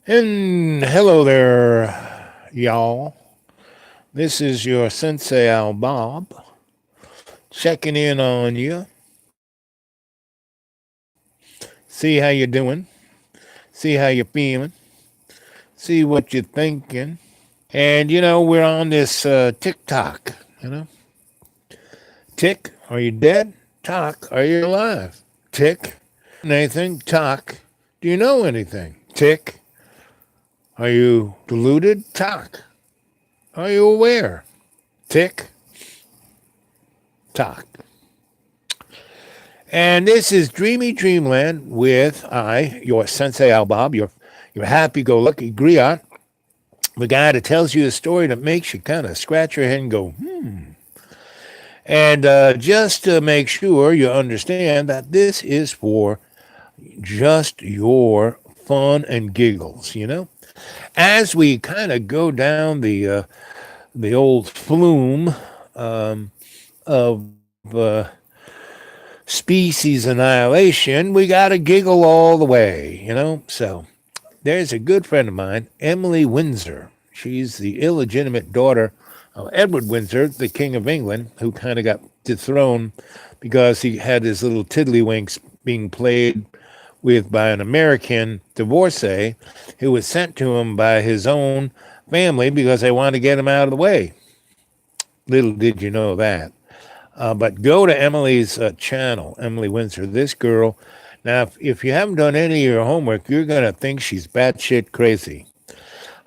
And hello there, y'all. This is your Sensei Al Bob checking in on you. See how you're doing. See how you're feeling. See what you're thinking. And we're on this TikTok. Tick, are you dead? Talk, are you alive? Tick, anything? Talk, do you know anything? Tick, are you deluded? Talk, are you aware? Tick, tock. And this is Dreamy Dreamland with your Sensei Al Bob, your happy-go-lucky griot, the guy that tells you a story that makes you kind of scratch your head and go, And just to make sure you understand that this is for just your fun and giggles. As we kind of go down the old flume of species annihilation, we got to giggle all the way. So there's a good friend of mine, Emily Windsor. She's the illegitimate daughter of Edward Windsor, the King of England, who kind of got dethroned because he had his little tiddlywinks being played with by an American divorcee who was sent to him by his own family because they wanted to get him out of the way. Little did you know that. But go to Emily's channel, Emily Windsor. This girl, now, if you haven't done any of your homework, you're going to think she's batshit crazy.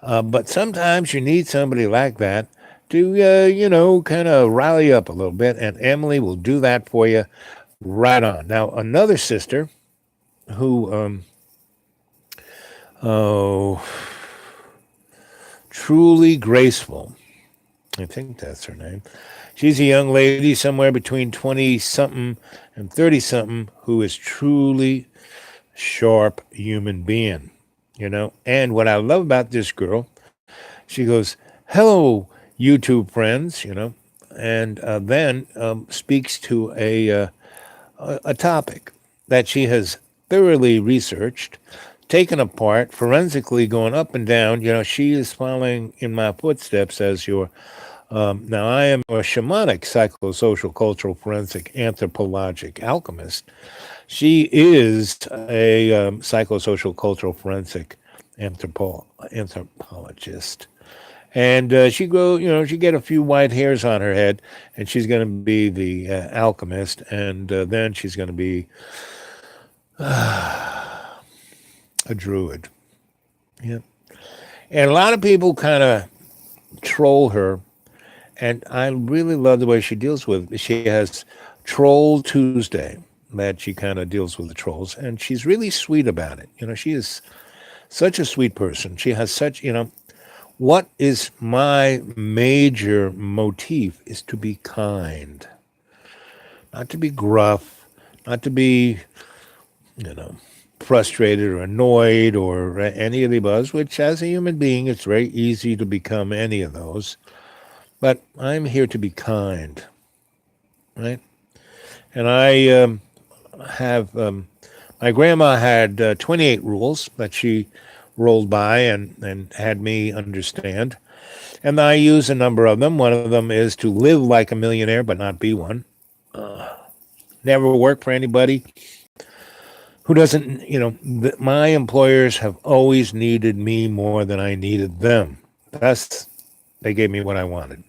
But sometimes you need somebody like that to, kind of rally up a little bit, and Emily will do that for you right on. Now, another sister who, oh, truly graceful. I think that's her name. She's a young lady somewhere between 20 something and 30 something who is truly sharp human being. And what I love about this girl, she goes, "Hello, YouTube friends," and then speaks to a topic that she has thoroughly researched, taken apart, forensically going up and down. She is following in my footsteps as your now, I am a shamanic psychosocial cultural forensic anthropologic alchemist. She is a psychosocial cultural forensic anthropologist. And she get a few white hairs on her head, and she's going to be the alchemist, and then she's going to be a druid. Yeah. And a lot of people kind of troll her. And I really love the way she deals with it. She has Troll Tuesday that she kind of deals with the trolls, and she's really sweet about it. She is such a sweet person. She has such. What is my major motif is to be kind, not to be gruff, not to be, you know, frustrated or annoyed or any of the above, which as a human being, it's very easy to become any of those. But I'm here to be kind, right? And I have, my grandma had 28 rules that she rolled by and had me understand. And I use a number of them. One of them is to live like a millionaire, but not be one. Never work for anybody who doesn't. My employers have always needed me more than I needed them. They gave me what I wanted.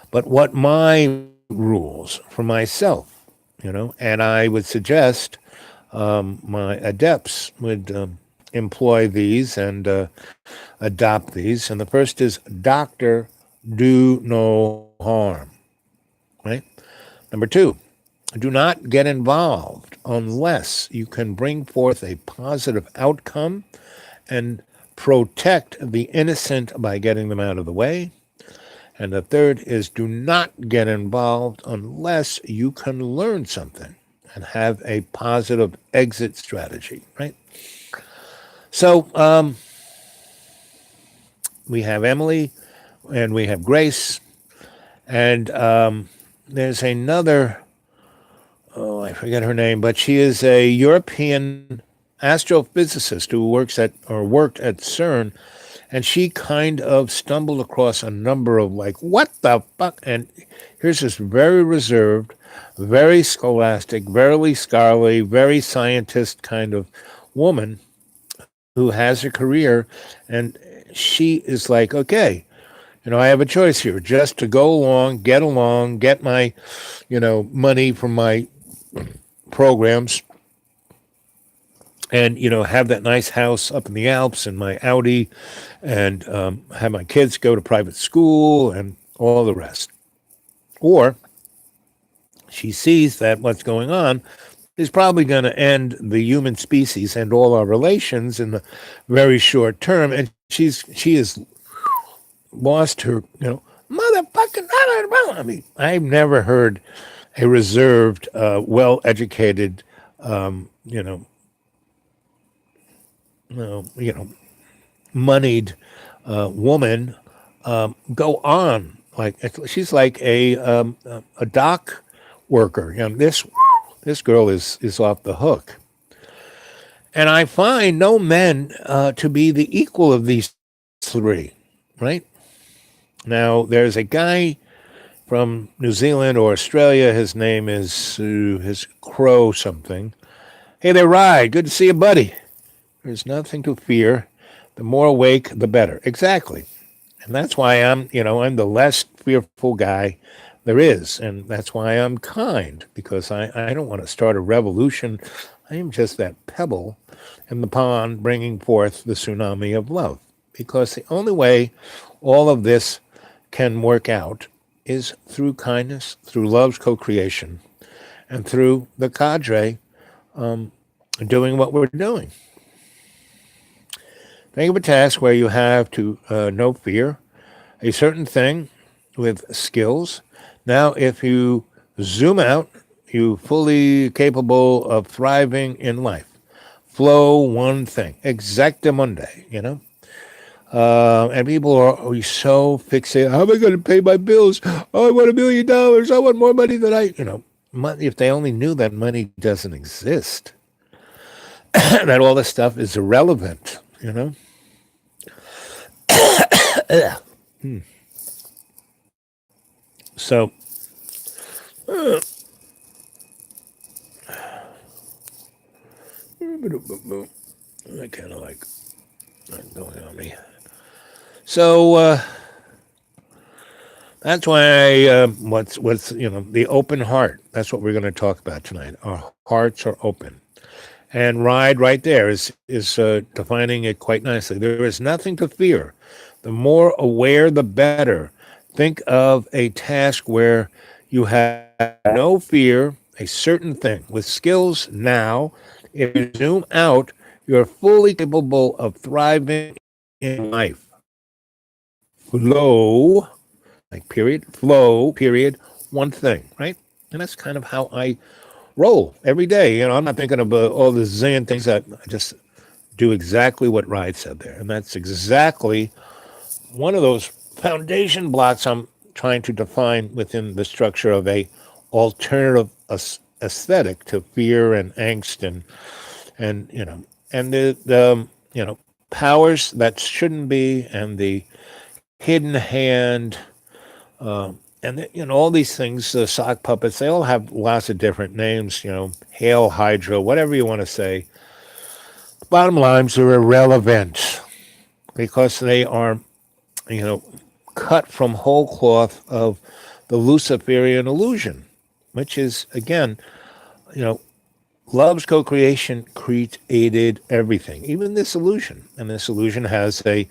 But what my rules for myself, and I would suggest my adepts would employ these and adopt these. And the first is doctor, do no harm, right? Number two, do not get involved unless you can bring forth a positive outcome and protect the innocent by getting them out of the way. And the third is do not get involved unless you can learn something and have a positive exit strategy, right? So we have Emily and we have Grace, and there's another, oh, I forget her name, but she is a European astrophysicist who worked at CERN, and she kind of stumbled across a number of like, what the fuck? And here's this very reserved, very scholastic, very scholarly, very scientist kind of woman who has a career, and she is like, okay, I have a choice here, just to go along, get my, money from my programs, and have that nice house up in the Alps and my Audi, and have my kids go to private school and all the rest. Or she sees that what's going on is probably going to end the human species and all our relations in the very short term, and she has lost her, motherfucking. I mean, I've never heard a reserved, well-educated, you know, moneyed woman go on like she's like a dock worker. This girl is off the hook, and I find no men to be the equal of these three. Right now, there's a guy from New Zealand or Australia. His name is his Crow something. Hey there, Rye. Good to see you, buddy. There's nothing to fear. The more awake, the better. Exactly. And that's why I'm the less fearful guy there is. And that's why I'm kind, because I don't want to start a revolution. I am just that pebble in the pond bringing forth the tsunami of love. Because the only way all of this can work out is through kindness, through love's co-creation, and through the cadre doing what we're doing. Think of a task where you have to no fear, a certain thing with skills. Now, if you zoom out, you fully capable of thriving in life. Flow one thing, exactamundi. And people are so fixated. How am I going to pay my bills? Oh, I want $1 million. I want more money than if they only knew that money doesn't exist, that all this stuff is irrelevant. So, I kind of like going on me. So that's why what's the open heart. That's what we're going to talk about tonight. Our hearts are open, and Ride right there is defining it quite nicely. There is nothing to fear. The more aware, the better. Think of a task where you have no fear, a certain thing with skills. Now, if you zoom out, you're fully capable of thriving in life. Flow, like period, flow, period, one thing, right? And that's kind of how I roll every day. I'm not thinking of all the zillion things. I just do exactly what Ride said there. And that's exactly one of those foundation blocks I'm trying to define within the structure of a alternative aesthetic to fear and angst and the powers that shouldn't be, and the hidden hand, all these things, the sock puppets, they all have lots of different names, hail hydra, whatever you want to say. Bottom lines are irrelevant because they are cut from whole cloth of the Luciferian illusion, which is, again, love's co-creation created everything, even this illusion. And this illusion has a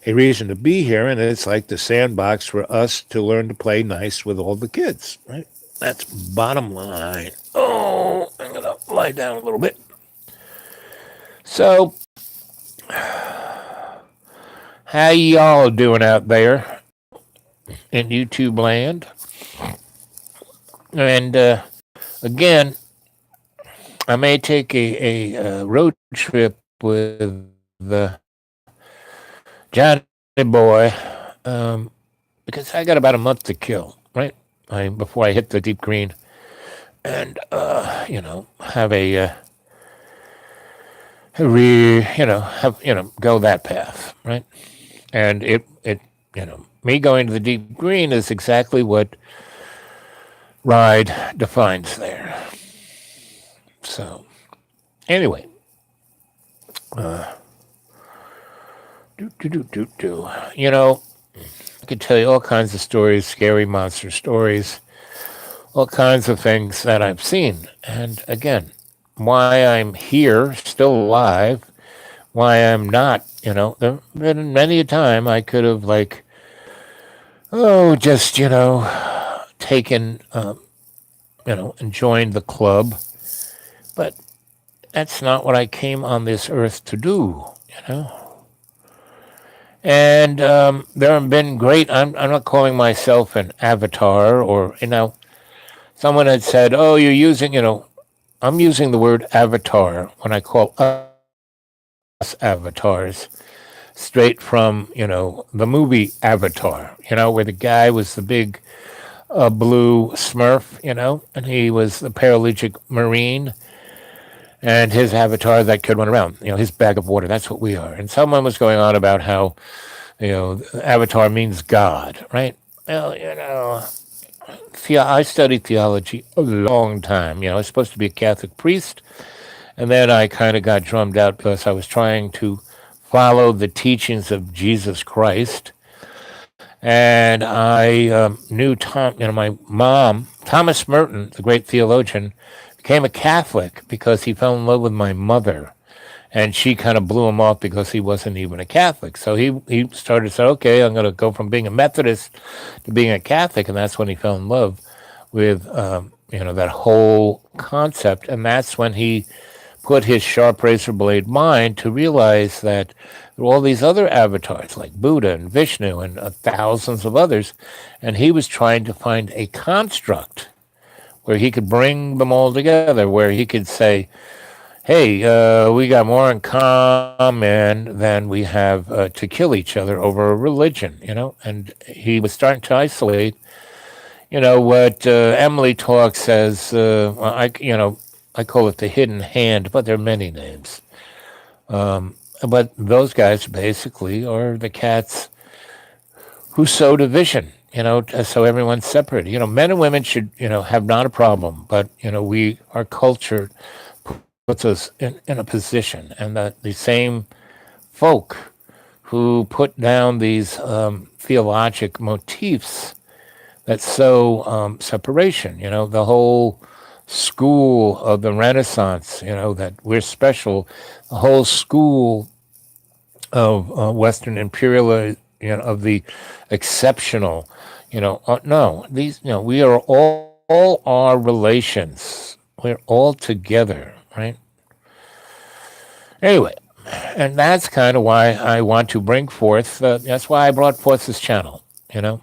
reason to be here, and it's like the sandbox for us to learn to play nice with all the kids, right? That's bottom line. Oh, I'm going to lie down a little bit. So, how y'all doing out there in YouTube land? And again, I may take a road trip with Johnny Boy because I got about a month to kill, right? Before I hit the deep green, and have go that path, right? And me going to the deep green is exactly what ride defines there. So anyway, you know, I could tell you all kinds of stories, scary monster stories, all kinds of things that I've seen. And again, why I'm here, still alive, why I'm not, there have been many a time I could have, like, just, taken, and joined the club. But that's not what I came on this earth to do, you know? And there have been great, I'm not calling myself an avatar or, someone had said, oh, you're using, I'm using the word avatar when I call us avatars straight from, the movie Avatar, where the guy was the big blue smurf, and he was the paralytic marine and his avatar that could run around, his bag of water. That's what we are. And someone was going on about how, Avatar means God, right? Well, I studied theology a long time. I was supposed to be a Catholic priest, and then I kind of got drummed out because I was trying to follow the teachings of Jesus Christ. And I knew my mom, Thomas Merton, the great theologian, became a Catholic because he fell in love with my mother. And she kind of blew him off because he wasn't even a Catholic. So he started to say, okay, I'm going to go from being a Methodist to being a Catholic. And that's when he fell in love with, that whole concept. And that's when he put his sharp razor blade mind to realize that there were all these other avatars like Buddha and Vishnu and thousands of others. And he was trying to find a construct where he could bring them all together, where he could say, hey, we got more in common than we have to kill each other over a religion, And he was starting to isolate, what Emily Talk says. I call it the hidden hand, but there are many names. But those guys basically are the cats who sow division. So everyone's separate. Men and women should, have not a problem, but our culture puts us in a position, and that the same folk who put down these theologic motifs that sow separation, the whole school of the Renaissance, that we're special, the whole school of Western imperialism, of the exceptional, no, these, we are all our relations. We're all together, right? Anyway, and that's kind of why I want to bring forth, that's why I brought forth this channel, to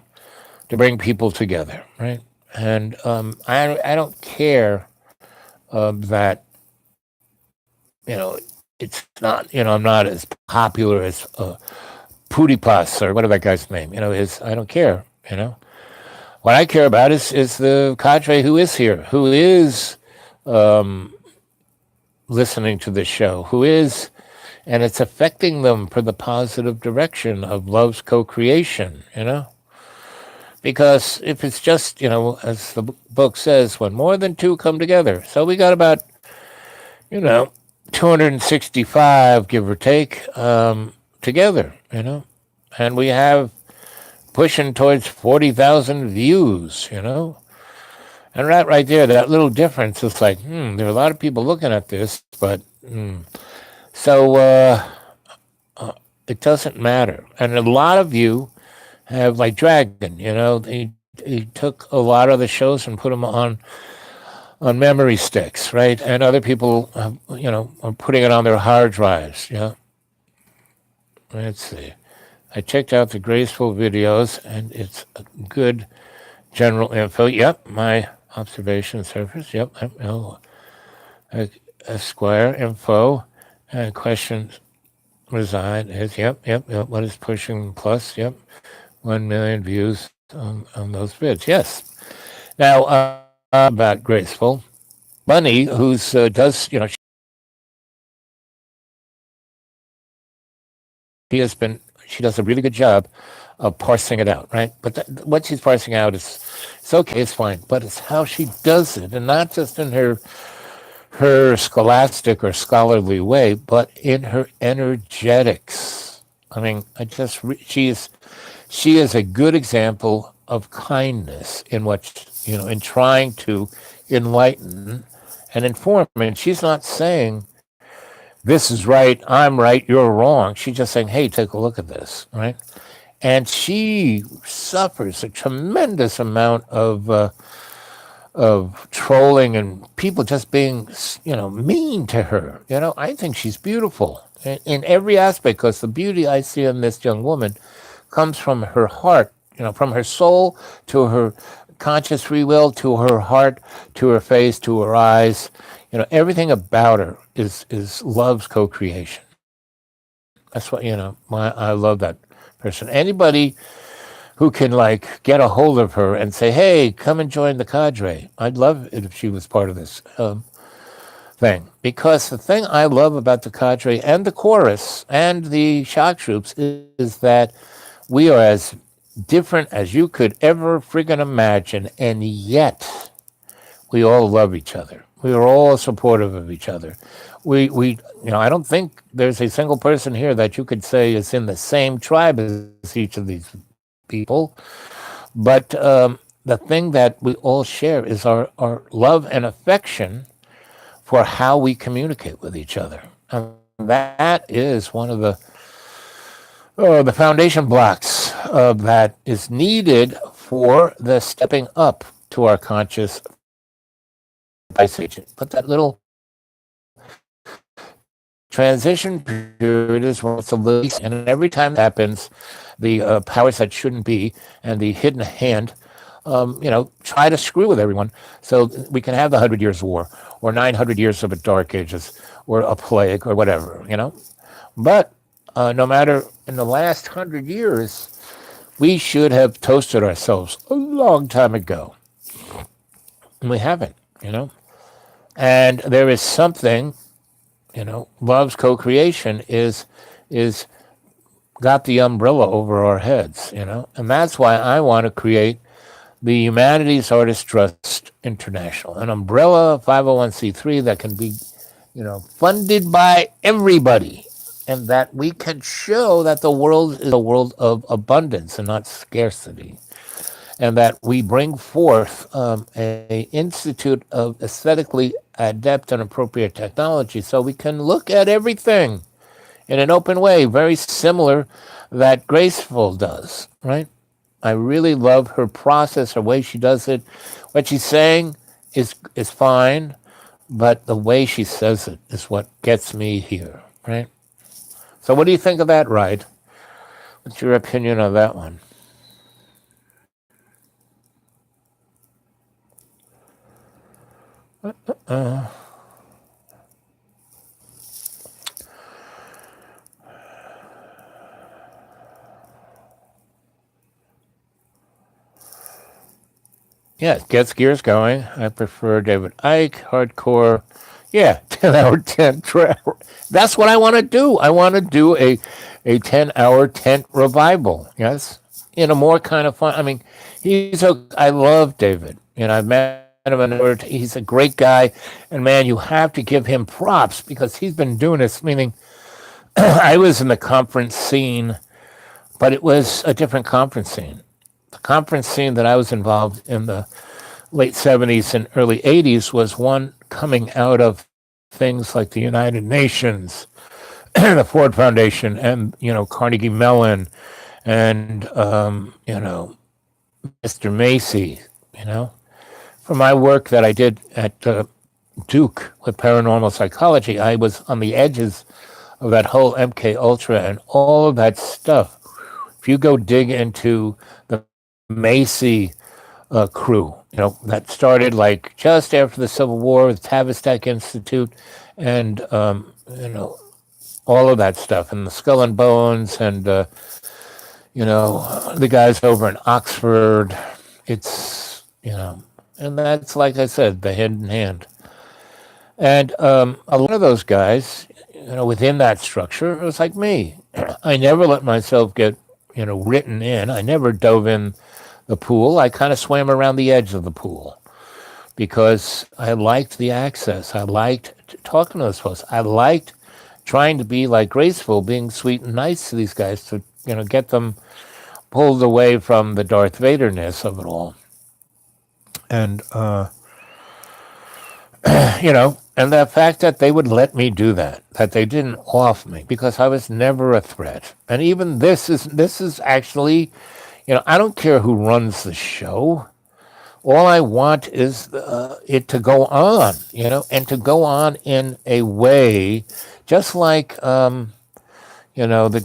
bring people together, right? And I don't care that, it's not, I'm not as popular as Pudipas or whatever that guy's name, is. I don't care, What I care about is the cadre who is here, who is listening to this show, who is, and it's affecting them for the positive direction of love's co-creation, Because if it's just, as the book says, when more than two come together. So we got about, 265, give or take, together, And we have pushing towards 40,000 views, And right there, that little difference is like, there are a lot of people looking at this, but so it doesn't matter. And a lot of you have, like Dragon, he took a lot of the shows and put them on memory sticks, right? And other people, are putting it on their hard drives, Let's see. I checked out the Graceful videos, and it's a good general info. Yep, my observation surface. Yep, Esquire info and questions reside is yep. What is pushing plus? Yep, 1 million views on those vids. Yes. Now about Graceful Bunny, who's does she does a really good job of parsing it out, right? But what she's parsing out is, it's okay, it's fine, but it's how she does it, and not just in her scholastic or scholarly way, but in her energetics. I mean, she is a good example of kindness in what, in trying to enlighten and inform. And she's not saying this is right, I'm right, you're wrong. She's just saying, hey, take a look at this, right? And she suffers a tremendous amount of trolling and people just being, mean to her. I think she's beautiful in every aspect, because the beauty I see in this young woman comes from her heart, from her soul to her conscious free will, to her heart, to her face, to her eyes. Everything about her is love's co-creation. That's what, I love that person. Anybody who can like get a hold of her and say, "Hey, come and join the cadre." I'd love it if she was part of this thing, because the thing I love about the cadre and the chorus and the shock troops is that we are as different as you could ever friggin' imagine, and yet we all love each other. We are all supportive of each other. We I don't think there's a single person here that you could say is in the same tribe as each of these people. But the thing that we all share is our love and affection for how we communicate with each other. And that is one of the foundation blocks that is needed for the stepping up to our conscious agent. But that little transition period is when it's the least, and every time that happens, the powers that shouldn't be and the hidden hand, try to screw with everyone so we can have the 100 Years of War or 900 years of a Dark Ages or a plague or whatever. But no matter in the last 100 years, we should have toasted ourselves a long time ago, and we haven't. And there is something, love's co-creation is got the umbrella over our heads. And that's why I want to create the Humanities Artist Trust International, an umbrella 501c3 that can be, funded by everybody, and that we can show that the world is a world of abundance and not scarcity, and that we bring forth a institute of aesthetically adept and appropriate technology so we can look at everything in an open way, very similar that Graceful does, right? I really love her process, her way she does it. What she's saying is fine, but the way she says it is what gets me here, right? So what do you think of that, Ride? What's your opinion on that one? Yeah, it gets gears going. I prefer David Icke, hardcore. Yeah, 10 hour tent. That's what I want to do. I want to do a 10-hour tent revival. Yes, in a more kind of fun. I mean, I love David. I've met him a number. He's a great guy, and man, you have to give him props because he's been doing this. Meaning, I was in the conference scene, but it was a different conference scene. The conference scene that I was involved in the late 70s and early 80s was one coming out of things like the United Nations, the Ford Foundation, and Carnegie Mellon, and Mr. Macy. For my work that I did at Duke with paranormal psychology, I was on the edges of that whole MK Ultra and all of that stuff. If you go dig into the Macy crew, that started like just after the Civil War with Tavistock Institute and, all of that stuff, and the Skull and Bones, and, the guys over in Oxford. And that's, like I said, the hidden hand. And a lot of those guys, within that structure, it was like me. I never let myself get, written in. I never dove in the pool. I kind of swam around the edge of the pool because I liked the access. I liked talking to those folks. I liked trying to be like graceful, being sweet and nice to these guys to, get them pulled away from the Darth Vader-ness of it all. And, and the fact that they would let me do that they didn't off me because I was never a threat. And even this is actually, I don't care who runs the show. All I want is it to go on, and to go on in a way, just like, the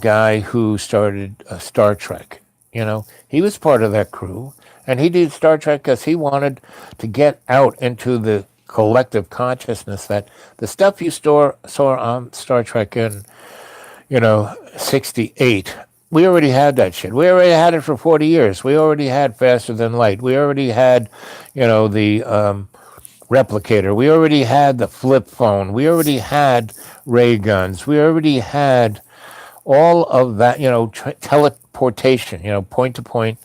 guy who started Star Trek. He was part of that crew, and he did Star Trek because he wanted to get out into the collective consciousness that the stuff you saw on Star Trek in, 68. We already had that shit. We already had it for 40 years. We already had faster than light. We already had, the replicator. We already had the flip phone. We already had ray guns. We already had all of that, teleportation, point to point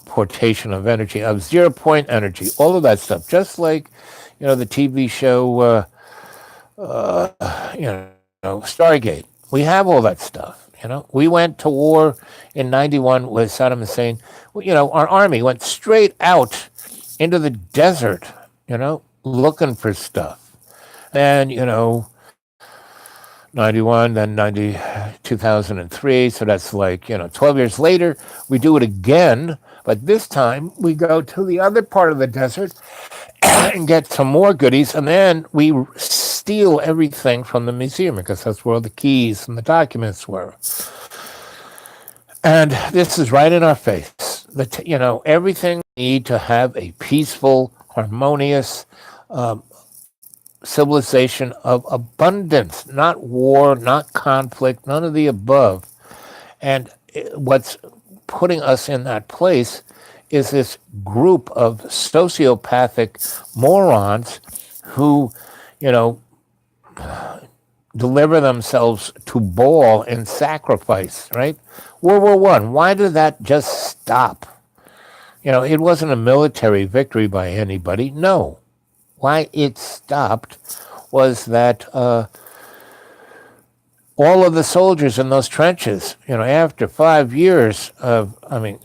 portation of energy, of 0 point energy, all of that stuff. Just like, the TV show, Stargate. We have all that stuff. We went to war in 91 with Saddam Hussein. Our army went straight out into the desert, looking for stuff. And, 91, then 90, 2003. So that's like, 12 years later, we do it again. But this time we go to the other part of the desert and get some more goodies. And then we steal everything from the museum because that's where all the keys and the documents were. And this is right in our face. Everything we need to have a peaceful, harmonious civilization of abundance, not war, not conflict, none of the above. And what's putting us in that place is this group of sociopathic morons who, deliver themselves to Baal in sacrifice, right? World War I, why did that just stop? It wasn't a military victory by anybody. No. Why it stopped was that all of the soldiers in those trenches, after 5 years of,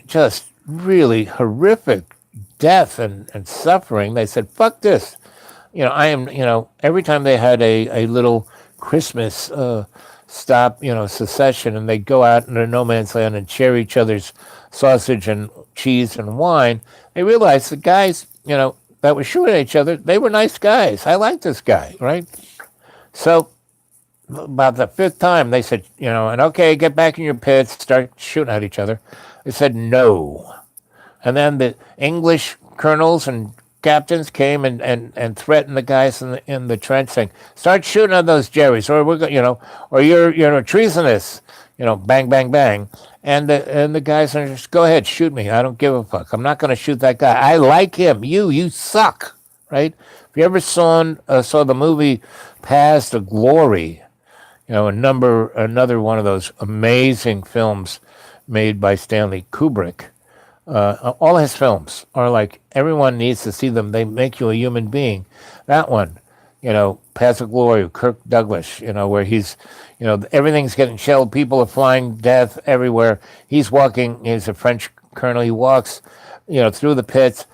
just really horrific death and suffering, they said, fuck this. Every time they had a little Christmas stop, secession, and they'd go out into no man's land and share each other's sausage and cheese and wine, they realized the guys, that were shooting at each other, they were nice guys. I like this guy, right? So about the fifth time, they said, and okay, get back in your pits, start shooting at each other. They said no. And then the English colonels and captains came and threatened the guys in the trench, saying, start shooting at those Jerrys, or we're going, or you're treasonous, bang, bang, bang. And the guys are just, go ahead, shoot me. I don't give a fuck. I'm not going to shoot that guy. I like him. You suck, right? If you ever saw the movie Paths to Glory, another one of those amazing films made by Stanley Kubrick. All his films are like, everyone needs to see them. They make you a human being. That one, Paths of Glory, Kirk Douglas, where he's, everything's getting shelled. People are flying death everywhere. He's walking, he's a French colonel. He walks, through the pits.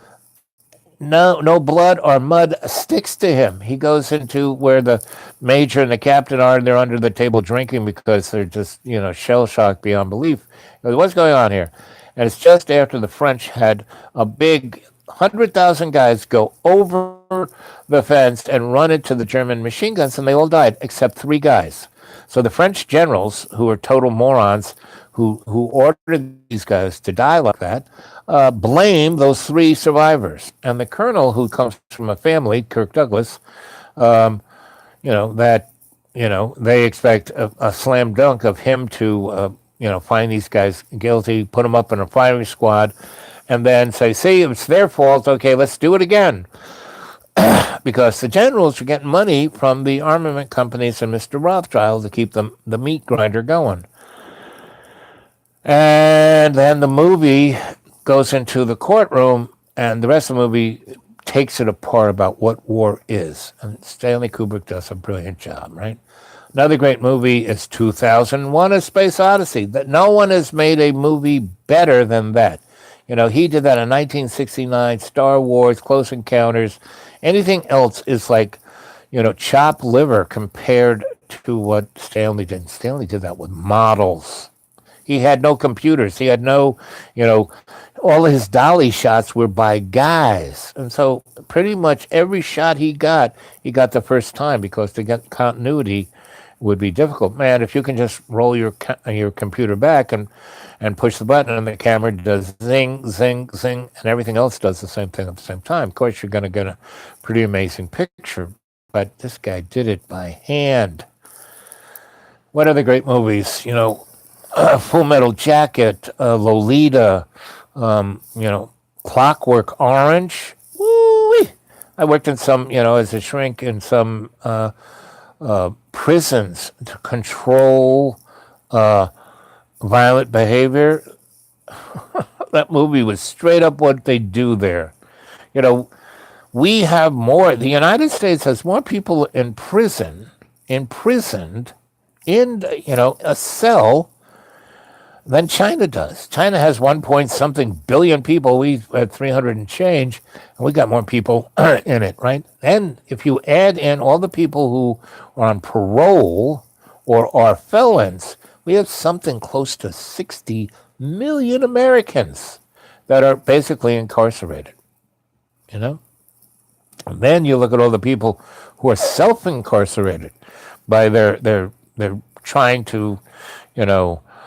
No blood or mud sticks to him. He goes into where the major and the captain are, and they're under the table drinking because they're just, shell shocked beyond belief. He goes, what's going on here? And it's just after the French had a big 100,000 guys go over the fence and run into the German machine guns, and they all died except 3 guys. So the French generals, who were total morons, who ordered these guys to die like that, blame those 3 survivors. And the colonel, who comes from a family, Kirk Douglas, they expect a slam dunk of him to, find these guys guilty, put them up in a firing squad, and then say, see, it's their fault. Okay, let's do it again. because the generals were getting money from the armament companies and Mr. Rothschild to keep the meat grinder going. And then the movie goes into the courtroom, and the rest of the movie takes it apart about what war is. And Stanley Kubrick does a brilliant job, right? Another great movie is 2001: A Space Odyssey. That no one has made a movie better than that. You know, he did that in 1969, Star Wars, Close Encounters. Anything else is like, chopped liver compared to what Stanley did. Stanley did that with models. He had no computers. He had no, you know, all his dolly shots were by guys. And so pretty much every shot he got the first time because to get continuity would be difficult. Man, if you can just roll your computer back and push the button and the camera does zing, zing, zing, and everything else does the same thing at the same time. Of course, you're going to get a pretty amazing picture. But this guy did it by hand. What other great movies? Full Metal Jacket, Lolita, Clockwork Orange. Woo-wee. I worked in some, as a shrink in some prisons to control violent behavior. That movie was straight up what they do there. We have more. The United States has more people in prison, imprisoned in a cell than China does. China has 1 point something billion people. We had 300 and change, and we got more people in it, right? And if you add in all the people who are on parole or are felons, we have something close to 60 million Americans that are basically incarcerated, And then you look at all the people who are self-incarcerated by they're trying to,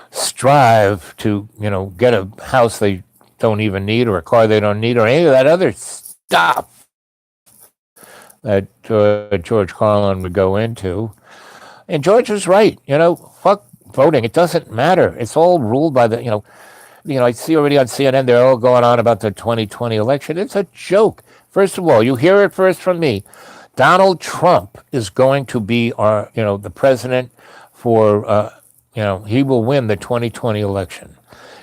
strive to, get a house they don't even need or a car they don't need or any of that other stuff that George Carlin would go into. And George was right. Fuck voting. It doesn't matter. It's all ruled by the, I see already on CNN, they're all going on about the 2020 election. It's a joke. First of all, you hear it first from me. Donald Trump is going to be our, the president for, he will win the 2020 election.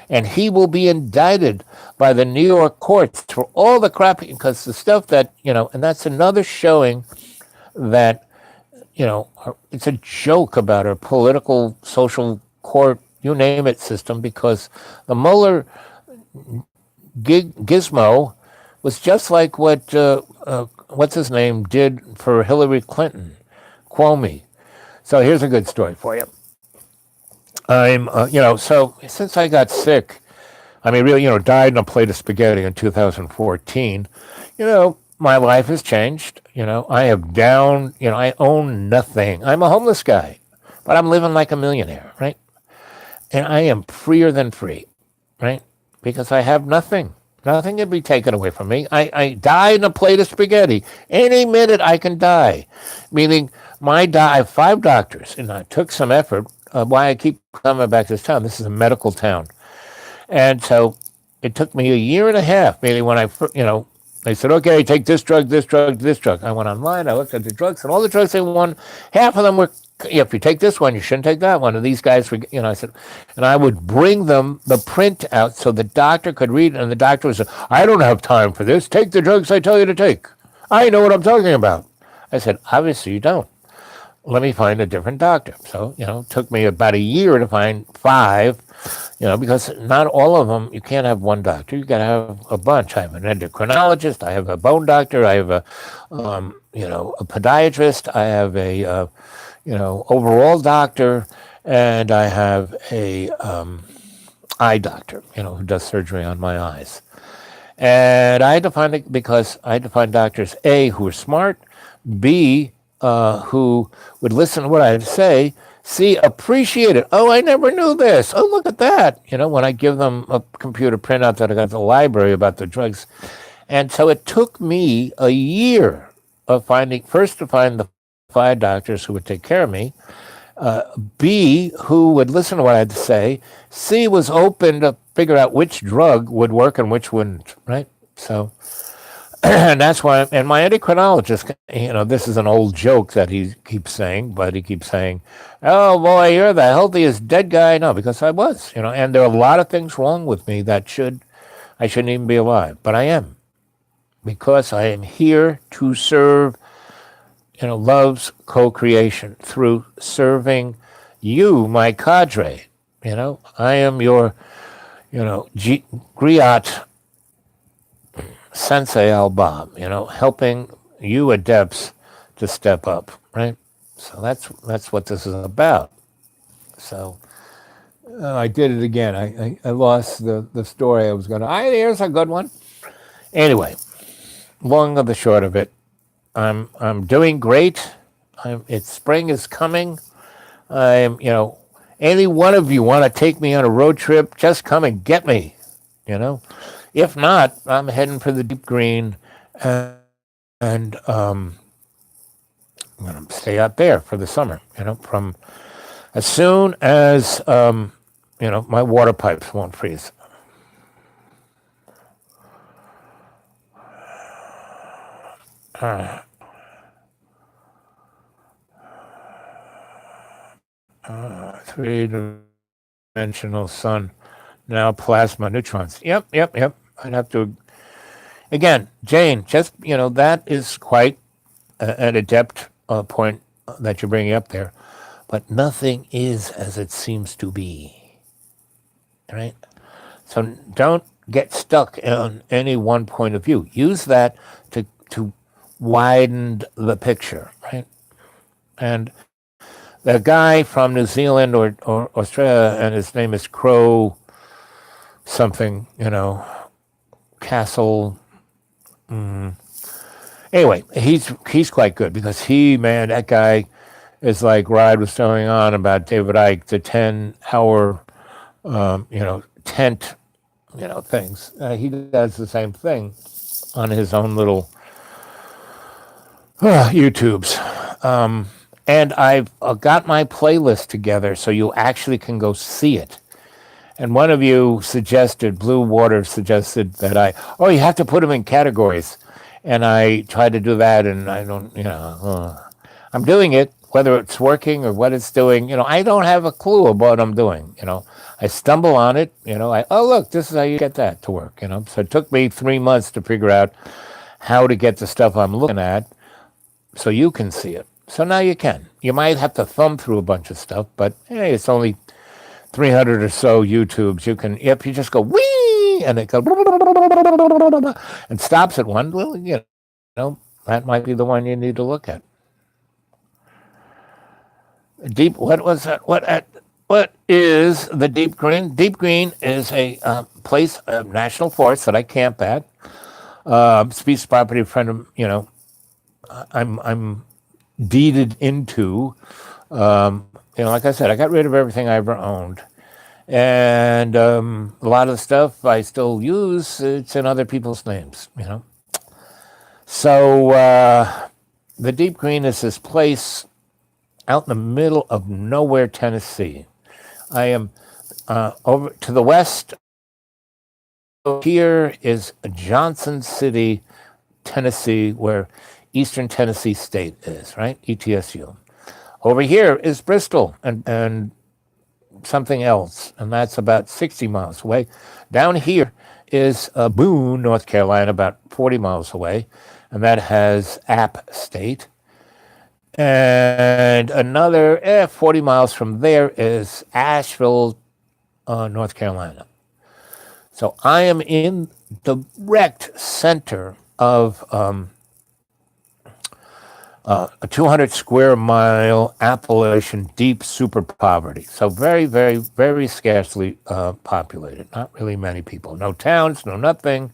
And he will be indicted by the New York courts for all the crap, because the stuff that, and that's another showing that, it's a joke about our political, social court, you name it, system, because the Mueller gizmo was just like what, what's his name, did for Hillary Clinton, Cuomo. So here's a good story for you. So since I got sick, really, died in a plate of spaghetti in 2014, my life has changed. I I own nothing. I'm a homeless guy, but I'm living like a millionaire, right? And I am freer than free, right? Because I have nothing. Nothing can be taken away from me. I died in a plate of spaghetti. Any minute I can die. Meaning, I have 5 doctors, and it took some effort. Why I keep coming back to this town. This is a medical town. And so it took me a year and a half, maybe when they said, okay, take this drug, this drug, this drug. I went online, I looked at the drugs, and all the drugs they won, half of them were, if you take this one, you shouldn't take that one. And these guys were, I said, and I would bring them the print out so the doctor could read it. And the doctor would say, I don't have time for this. Take the drugs I tell you to take. I know what I'm talking about. I said, obviously you don't. Let me find a different doctor. So, it took me about a year to find 5, because not all of them, you can't have one doctor. You got to have a bunch. I have an endocrinologist. I have a bone doctor. I have a podiatrist. I have a, overall doctor. And I have a eye doctor, who does surgery on my eyes. And I had to find it because I had to find doctors, A, who were smart, B, who would listen to what I had to say, C, appreciate it. Oh, I never knew this. Oh, look at that. When I give them a computer printout that I got at the library about the drugs. And so it took me a year of first to find the 5 doctors who would take care of me, B, who would listen to what I had to say, C, was open to figure out which drug would work and which wouldn't, right? So And that's why, and my endocrinologist, this is an old joke that he keeps saying, but he keeps saying, "Oh boy, you're the healthiest dead guy." No, because I was, and there are a lot of things wrong with me that I shouldn't even be alive, but I am, because I am here to serve, love's co-creation through serving you, my cadre. I am your, griot sensei al Bob, helping you adepts to step up, right? So that's what this is about. So I did it again. I lost the story I was going to. Here's a good one. Anyway, long of the short of it, I'm doing great. It's spring is coming. I'm any one of you want to take me on a road trip, just come and get me. You know, if not, I'm heading for the deep green, and I'm going to stay out there for the summer. From as soon as my water pipes won't freeze. 3-dimensional sun, now plasma neutrons. Yep. I'd have to again, Jane. Just that is quite an adept point that you're bringing up there. But nothing is as it seems to be, right? So don't get stuck on any one point of view. Use that to widen the picture, right? And the guy from New Zealand or Australia, and his name is Crow something, Castle. Anyway, he's quite good because that guy is like Ride was going on about David Icke, the 10-hour, tent, things. He does the same thing on his own little YouTubes. And I've got my playlist together so you actually can go see it. And one of you suggested, Blue Water suggested that you have to put them in categories. And I tried to do that, and I don't, I'm doing it, whether it's working or what it's doing. I don't have a clue of what I'm doing. I stumble on it. Look, this is how you get that to work. So it took me 3 months to figure out how to get the stuff I'm looking at so you can see it. So now you can. You might have to thumb through a bunch of stuff, but hey, it's only 300 or so YouTubes. You can, if you just go wee, and it goes and stops at one, well, that might be the one you need to look at. Deep. What was that? What is the Deep Green? Deep Green is a place, a national forest that I camp at. Species property friend of, I'm deeded into. Like I said, I got rid of everything I ever owned. And a lot of the stuff I still use, it's in other people's names, So the Deep Green is this place out in the middle of nowhere, Tennessee. I am over to the west. Here is Johnson City, Tennessee, where Eastern Tennessee State is, right? ETSU. Over here is Bristol and something else, and that's about 60 miles away. Down here is Boone, North Carolina, about 40 miles away, and that has App State. And another 40 miles from there is Asheville, North Carolina. So I am in the direct center of a 200 square mile Appalachian deep super poverty. So very, very, very scarcely populated. Not really many people. No towns, no nothing.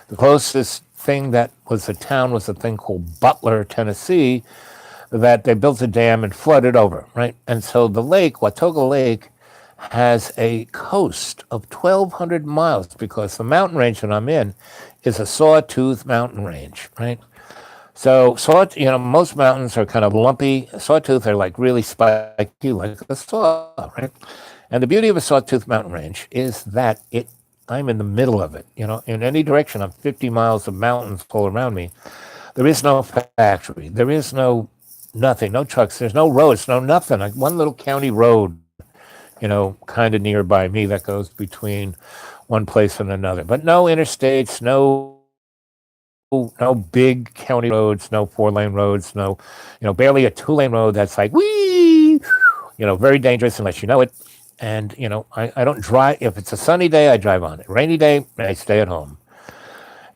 The closest thing that was a town was a thing called Butler, Tennessee, that they built a dam and flooded over, right? And so the lake, Watauga Lake, has a coast of 1,200 miles because the mountain range that I'm in is a sawtooth mountain range, right? So most mountains are kind of lumpy. Sawtooth are like really spiky, like a saw, right? And the beauty of a sawtooth mountain range is that it I'm in the middle of it. In any direction, I'm 50 miles of mountains all around me. There is no factory. There is no nothing, no trucks. There's no roads, no nothing. Like one little county road, kind of nearby me that goes between one place and another. But no interstates, no big county roads, no 4-lane roads, no, barely a 2-lane road that's like wee, very dangerous unless you know it. And I don't drive. If it's a sunny day, I drive on it. Rainy day, I stay at home.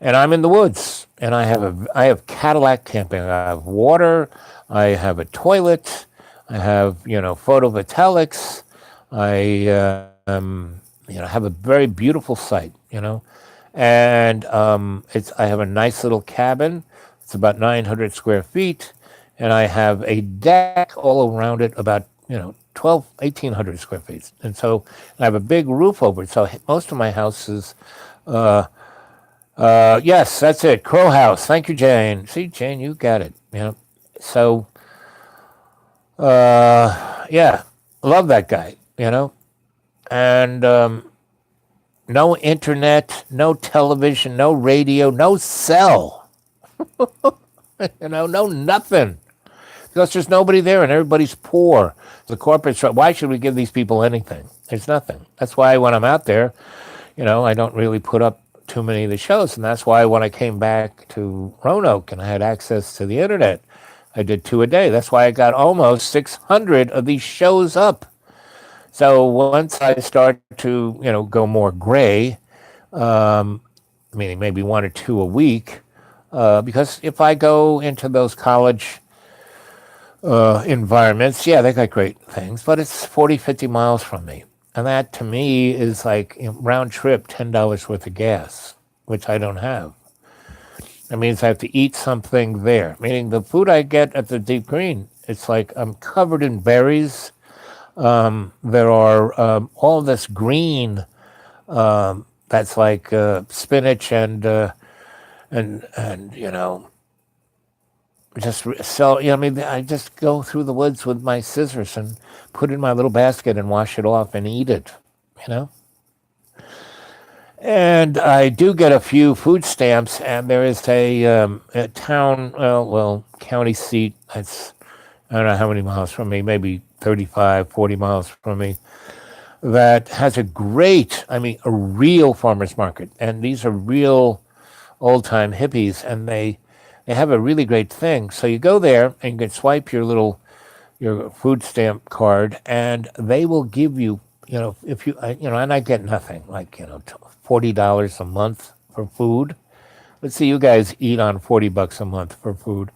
And I'm in the woods, and I have Cadillac camping. I have water, I have a toilet, I have photovoltaics. I have a very beautiful site, and I have a nice little cabin. It's about 900 square feet, and I have a deck all around it about 1,800 square feet, and so I have a big roof over it. So most of my house is. Yes, that's it. Crow House. Thank you, Jane. See, Jane, you got it. So, yeah, love that guy. And no internet, no television, no radio, no cell. No nothing. Because there's nobody there and everybody's poor. The corporate. Why should we give these people anything? There's nothing. That's why when I'm out there, I don't really put up too many of the shows. And that's why when I came back to Roanoke and I had access to the internet, I did 2 a day. That's why I got almost 600 of these shows up. So once I start to, go more gray, meaning maybe 1 or 2 a week, because if I go into those college environments, yeah, they got great things, but it's 40, 50 miles from me. And that to me is like round trip $10 worth of gas, which I don't have. That means I have to eat something there. Meaning the food I get at the Deep Green, it's like I'm covered in berries. There are all this green that's like spinach and just sell. I just go through the woods with my scissors and put it in my little basket and wash it off and eat it. You know. And I do get a few food stamps, and there is a town, county seat. That's I don't know how many miles from me, maybe 35, 40 miles from me. That has a real farmers market, and these are real old time hippies, and they have a really great thing. So you go there and you can swipe your food stamp card, and they will give you, if you, and I get nothing, like, $40 a month for food. Let's see, you guys eat on $40 a month for food.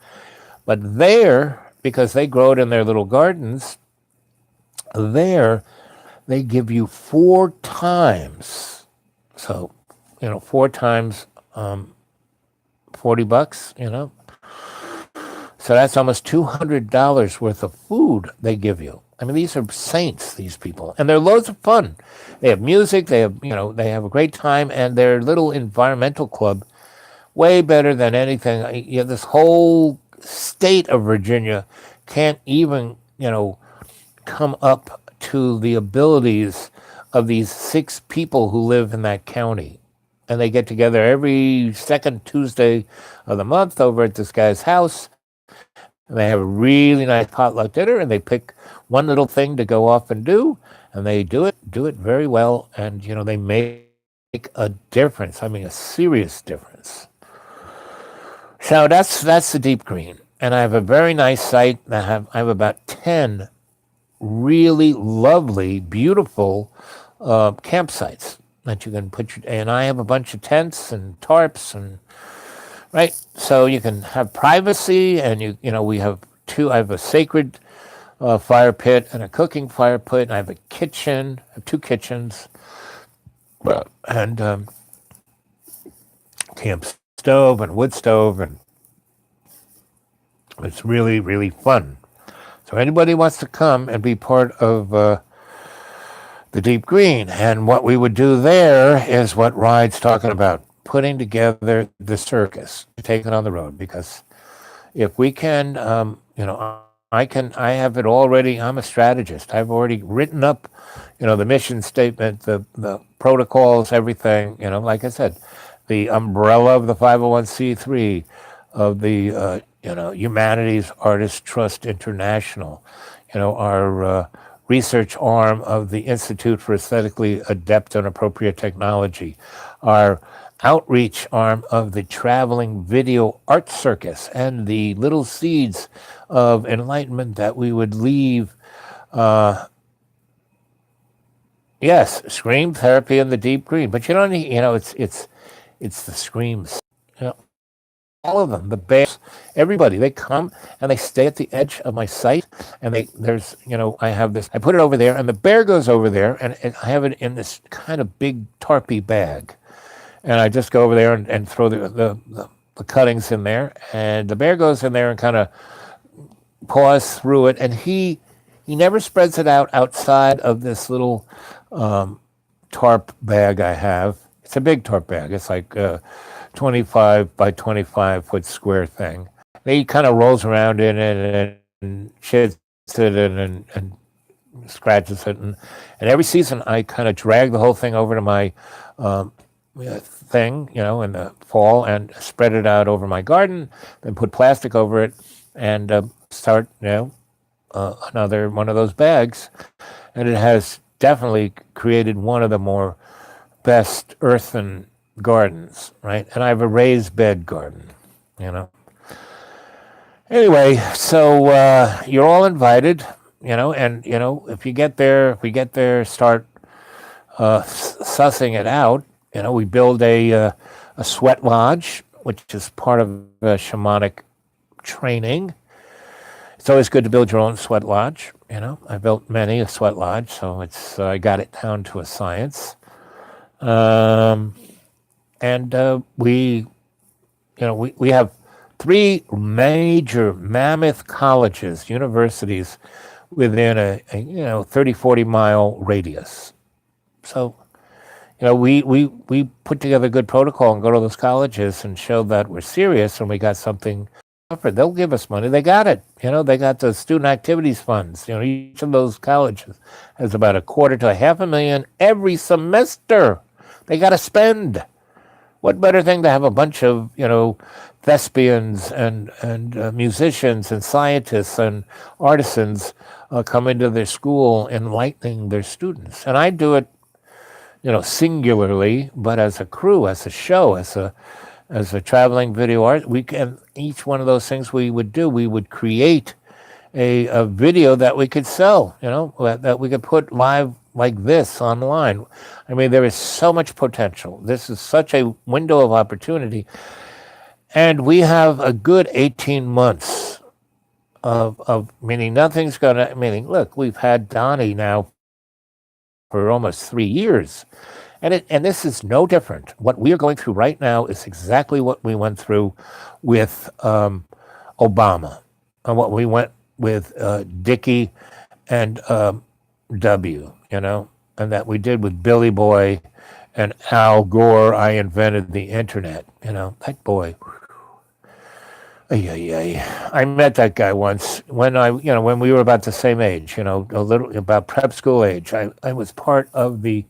But there, because they grow it in their little gardens, there they give you 4 times. So, 4 times $40, So that's almost $200 worth of food they give you. I mean, these are saints, these people, and they're loads of fun. They have music, they have a great time, and their little environmental club, way better than anything. This whole state of Virginia can't even, come up to the abilities of these 6 people who live in that county. And they get together every second Tuesday of the month over at this guy's house. And they have a really nice potluck dinner, and they pick one little thing to go off and do. And they do it very well. And, they make a difference. I mean, a serious difference. So that's the Deep Green. And I have a very nice site that I have about 10 really lovely, beautiful campsites that you can and I have a bunch of tents and tarps and right, so you can have privacy, and we have I have a sacred fire pit and a cooking fire pit, and I have a kitchen, I have 2 kitchens, and camp stove and wood stove, and it's really, really fun. So anybody wants to come and be part of the Deep Green, and what we would do there is what Ride's talking about, putting together the circus, take it on the road, because if we can, I have it already. I'm a strategist. I've already written up, the mission statement, the protocols, everything. Like I said, the umbrella of the 501c3 of the Humanities Artists Trust International, our research arm of the Institute for Aesthetically Adept and Appropriate Technology, our outreach arm of the Traveling Video Art Circus, and the little seeds of enlightenment that we would leave. Yes, scream therapy in the deep green, but you don't need, it's the screams. All of them, the bears, everybody, they come and they stay at the edge of my site, and I have this, I put it over there, and the bear goes over there, and I have it in this kind of big tarpy bag, and I just go over there and throw the cuttings in there, and the bear goes in there and kind of paws through it, and he never spreads it out outside of this little tarp bag I have. It's a big tarp bag. It's like 25 by 25-foot square thing. And he kind of rolls around in it and shits it and scratches it. And every season I kind of drag the whole thing over to my thing, in the fall, and spread it out over my garden, then put plastic over it, and start, another one of those bags. And it has definitely created one of the more best earthen gardens, right? And I have a raised bed garden, Anyway, so you're all invited, and if we get there, start sussing it out. We build a sweat lodge, which is part of shamanic training. It's always good to build your own sweat lodge. I built many a sweat lodge, so I got it down to a science. And we have three major mammoth colleges, universities within a 30, 40-mile radius. So, we put together a good protocol and go to those colleges and show that we're serious and we got something offered. They'll give us money. They got it. They got the student activities funds. Each of those colleges has about $250,000 to $500,000 every semester. They got to spend. What better thing to have a bunch of, thespians and musicians and scientists and artisans come into their school enlightening their students. And I do it, singularly, but as a crew, as a show, as a traveling video art. Each one of those things we would create a video that we could sell, that we could put live like this online. I mean, there is so much potential. This is such a window of opportunity. And we have a good 18 months of meaning look, we've had Donnie now for almost 3 years. And this is no different. What we are going through right now is exactly what we went through with Obama, and what we went with Dickie and W, and that we did with Billy Boy and Al Gore. I invented the internet, that boy. I met that guy once when when we were about the same age, a little about prep school age. I was part of the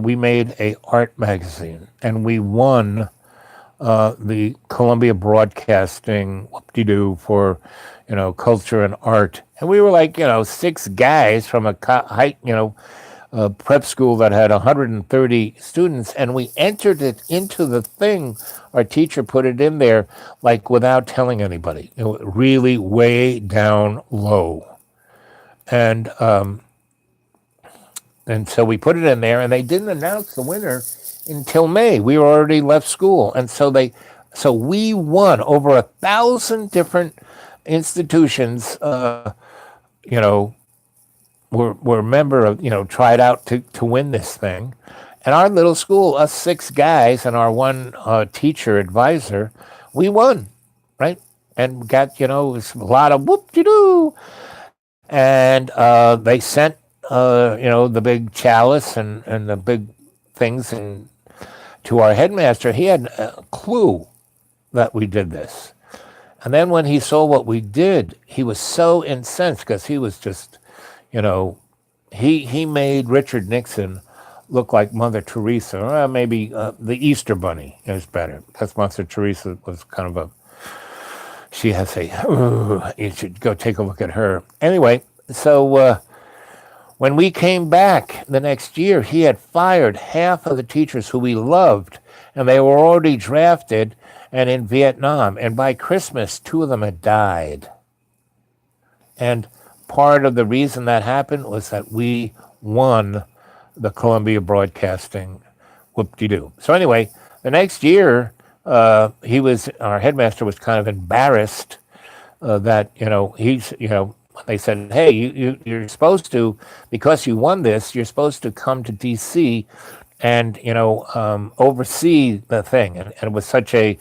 we made a art magazine, and we won the Columbia Broadcasting whoop-de-doo for culture and art. And we were like 6 guys from a prep school that had 130 students, and we entered it into the thing. Our teacher put it in there like without telling anybody, really way down low. And so we put it in there, and they didn't announce the winner until May. We were already left school. And so we won. Over 1,000 different institutions, were a member of, tried out to win this thing. And our little school, us 6 guys and our one teacher advisor, we won, right? And got, it was a lot of whoop-de-doo. And they sent, the big chalice and the big things to our headmaster. He had a clue that we did this. And then when he saw what we did, he was so incensed because he was just, you know, he made Richard Nixon look like Mother Teresa, or maybe the Easter Bunny is better because Mother Teresa was kind of a, she has a, you should go take a look at her. Anyway, so when we came back the next year, he had fired half of the teachers who we loved, and they were already drafted and in Vietnam. And by Christmas, two of them had died. And part of the reason that happened was that we won the Columbia Broadcasting whoop-de-doo. So anyway, the next year, our headmaster was kind of embarrassed that, they said, hey, you're supposed to, because you won this, you're supposed to come to D.C. and, oversee the thing. And it was such a,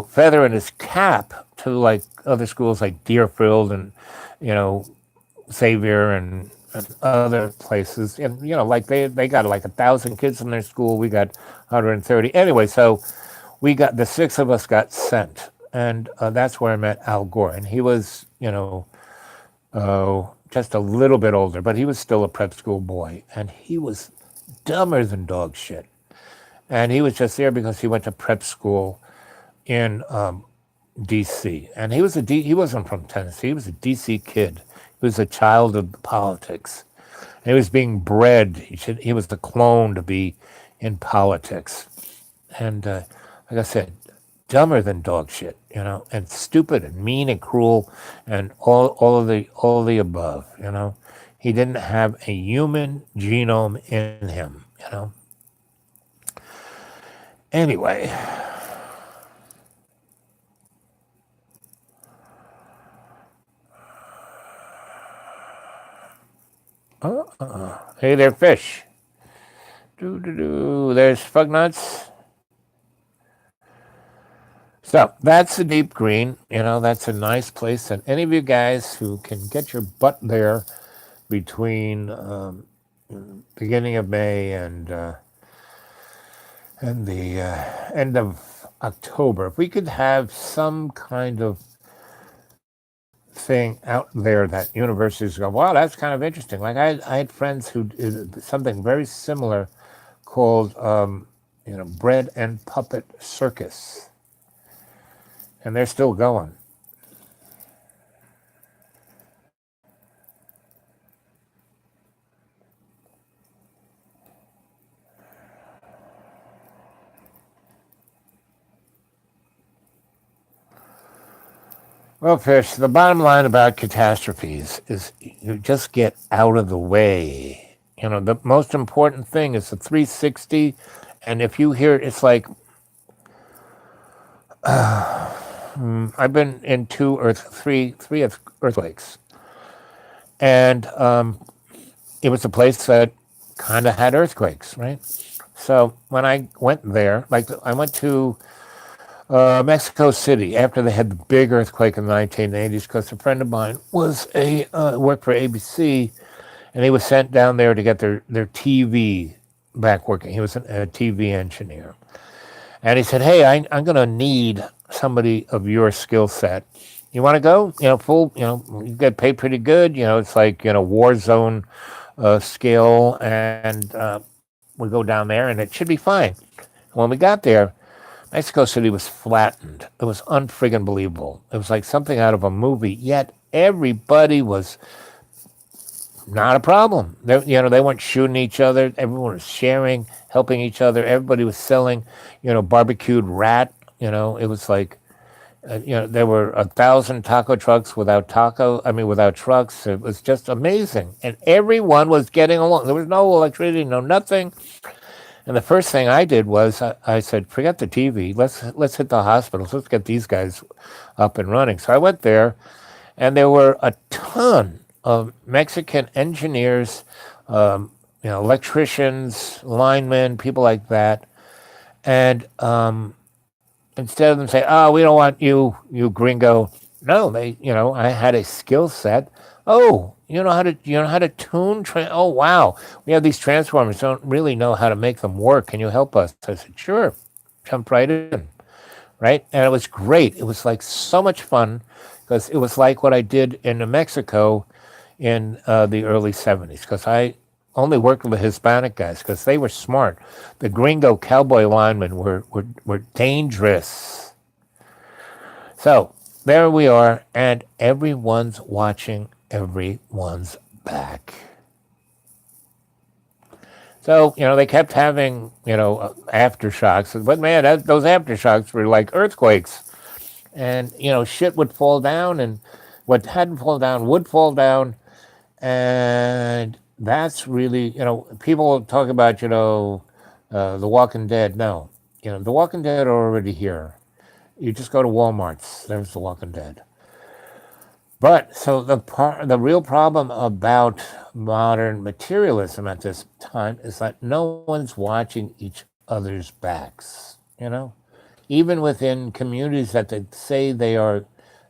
feather in his cap to like other schools like Deerfield and, Xavier and other places. And, like they got like 1,000 kids in their school. We got 130. Anyway, so the six of us got sent. And that's where I met Al Gore. And he was, just a little bit older, but he was still a prep school boy. And he was dumber than dog shit. And he was just there because he went to prep school in D.C. And he wasn't from Tennessee. He was a D.C. kid. He was a child of politics. And he was being bred. He was the clone to be in politics. And like I said, dumber than dog shit, and stupid and mean and cruel and all of the above, He didn't have a human genome in him, Anyway, hey there, fish. There's fug nuts. So that's the deep green. That's a nice place. And any of you guys who can get your butt there between beginning of May and the end of October, if we could have some kind of thing out there that universities go, wow, that's kind of interesting. Like I had friends who did something very similar called, Bread and Puppet Circus. And they're still going. Well, Fish, the bottom line about catastrophes is you just get out of the way. The most important thing is the 360. And if you hear, it's like, I've been in three earthquakes. And it was a place that kind of had earthquakes, right? So when I went there, I went to Mexico City after they had the big earthquake in the 1980s because a friend of mine was worked for ABC, and he was sent down there to get their TV back working. He was a TV engineer. And he said, hey, I'm going to need somebody of your skill set. You want to go? Full, you get paid pretty good. It's like, war zone scale. And we go down there and it should be fine. When we got there, Mexico City was flattened. It was unfriggin' believable. It was like something out of a movie, yet everybody was not a problem. They weren't shooting each other. Everyone was sharing, helping each other. Everybody was selling, barbecued rat. It was like, there were 1,000 taco trucks without trucks. It was just amazing. And everyone was getting along. There was no electricity, no nothing. And the first thing I did was I said, forget the TV. Let's hit the hospitals. Let's get these guys up and running. So I went there, and there were a ton of Mexican engineers, electricians, linemen, people like that. And instead of them saying, "Oh, we don't want you, you gringo," no, I had a skill set. Oh, you know how to tune? Oh, wow, we have these transformers. Don't really know how to make them work. Can you help us? I said, sure. Jumped right in. right? And it was great. It was like so much fun because it was like what I did in New Mexico in the early 70s because I only worked with Hispanic guys because they were smart. The gringo cowboy linemen were dangerous. So there we are, and everyone's watching everyone's back. So, they kept having, aftershocks. But man, those aftershocks were like earthquakes. And, shit would fall down, and what hadn't fallen down would fall down. And that's really, people talk about, The Walking Dead. No, The Walking Dead are already here. You just go to Walmart's, there's The Walking Dead. But so the real problem about modern materialism at this time is that no one's watching each other's backs. Even within communities that they say they are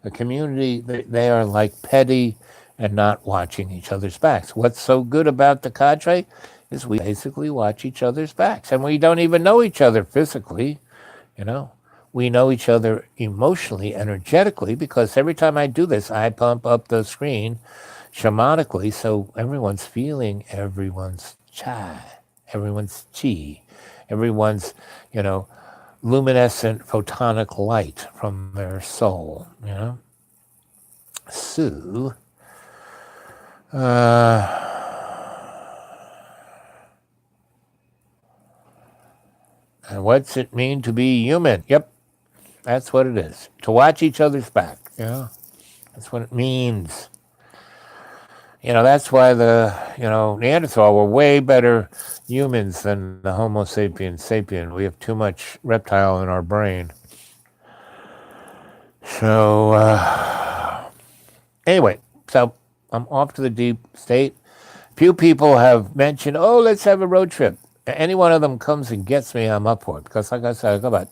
a community, they are like petty and not watching each other's backs. What's so good about the cadre is we basically watch each other's backs, and we don't even know each other physically. You know, we know each other emotionally, energetically, because every time I do this, I pump up the screen shamanically, so everyone's feeling everyone's chai, everyone's chi, everyone's, you know, luminescent photonic light from their soul. So, and what's it mean to be human? Yep, that's what it is. To watch each other's back. That's what it means. That's why the Neanderthal were way better humans than the Homo sapiens sapien. We have too much reptile in our brain. So anyway, so I'm off to the deep state. Few people have mentioned, oh, let's have a road trip. Any one of them comes and gets me, I'm up for it. Because like I said, I got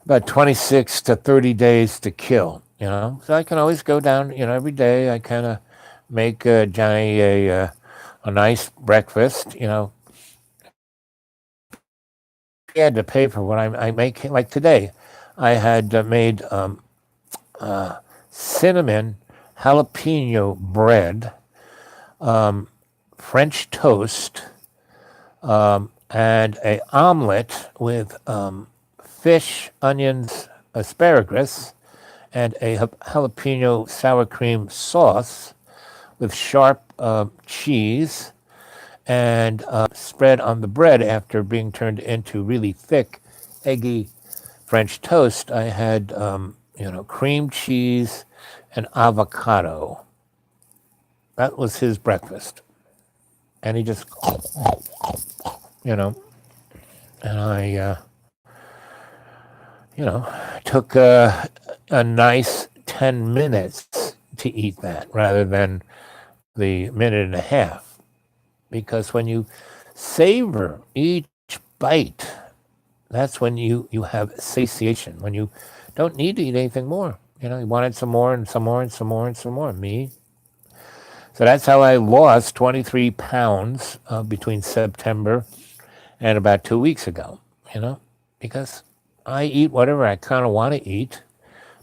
about 26 to 30 days to kill. So I can always go down, every day. I kind of make Johnny a nice breakfast. He had to pay for what I make. Like today, I had made cinnamon jalapeno bread, French toast, and a omelet with fish, onions, asparagus, and a jalapeno sour cream sauce with sharp cheese and spread on the bread after being turned into really thick, eggy French toast. I had, cream cheese and avocado. That was his breakfast. And he just, and I, took a nice 10 minutes to eat that rather than the minute and a half. Because when you savor each bite, that's when you have satiation, when you don't need to eat anything more. You wanted some more and some more and some more and some more. Me. So that's how I lost 23 pounds between September and about 2 weeks ago, because I eat whatever I kind of want to eat,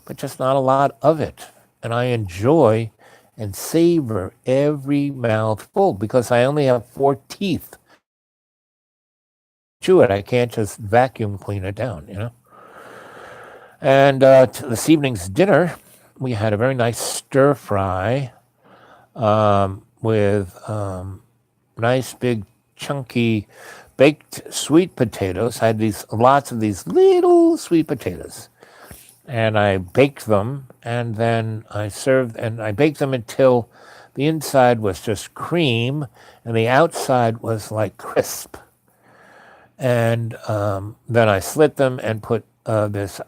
but just not a lot of it. And I enjoy and savor every mouthful because I only have 4 teeth. Chew it. I can't just vacuum clean it down. And this evening's dinner, we had a very nice stir fry with nice big chunky baked sweet potatoes. I had lots of these little sweet potatoes. And I baked them, and then I served, and I baked them until the inside was just cream, and the outside was like crisp. And then I slit them and put this,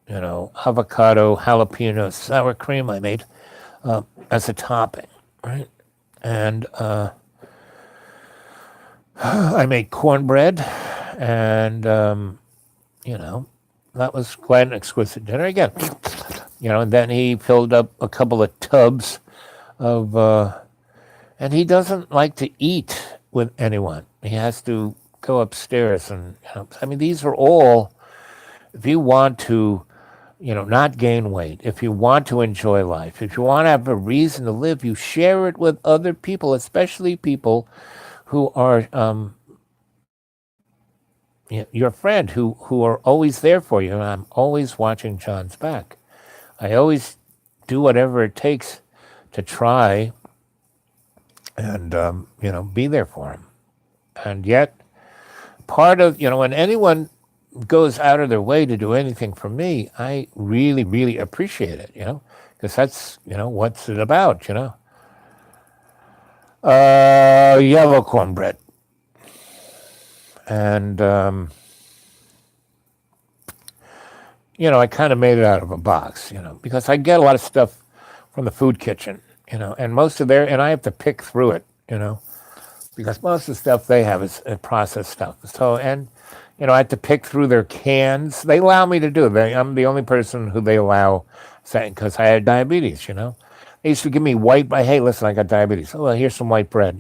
avocado jalapeno sour cream I made as a topping, right? And I made cornbread, and that was quite an exquisite dinner again. And then he filled up a couple of tubs of, and he doesn't like to eat with anyone. He has to go upstairs and, these are all, if you want to, not gain weight, if you want to enjoy life, if you want to have a reason to live, you share it with other people, especially people who are your friend, who are always there for you. And I'm always watching John's back. I always do whatever it takes to try and be there for him. And yet, part of when anyone goes out of their way to do anything for me, I really, really appreciate it. Because that's what's it about. Yellow cornbread, and I kind of made it out of a box. Because I get a lot of stuff from the food kitchen. And most of and I have to pick through it. Because most of the stuff they have is processed stuff. So, and I have to pick through their cans. They allow me to do it. I'm the only person who they allow, because I had diabetes. They used to give me white. Hey, listen, I got diabetes. Oh, well, here's some white bread.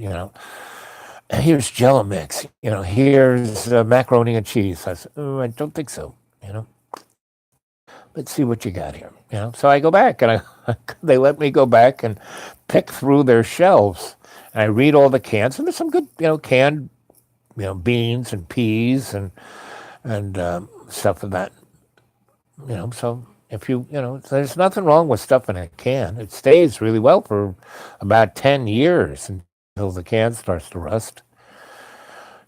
Here's Jello mix. Here's macaroni and cheese. I said, oh, I don't think so. Let's see what you got here. So I go back and they let me go back and pick through their shelves. And I read all the cans, and there's some good, canned, beans and peas and stuff of that. So if there's nothing wrong with stuff in a can. It stays really well for about 10 years until the can starts to rust.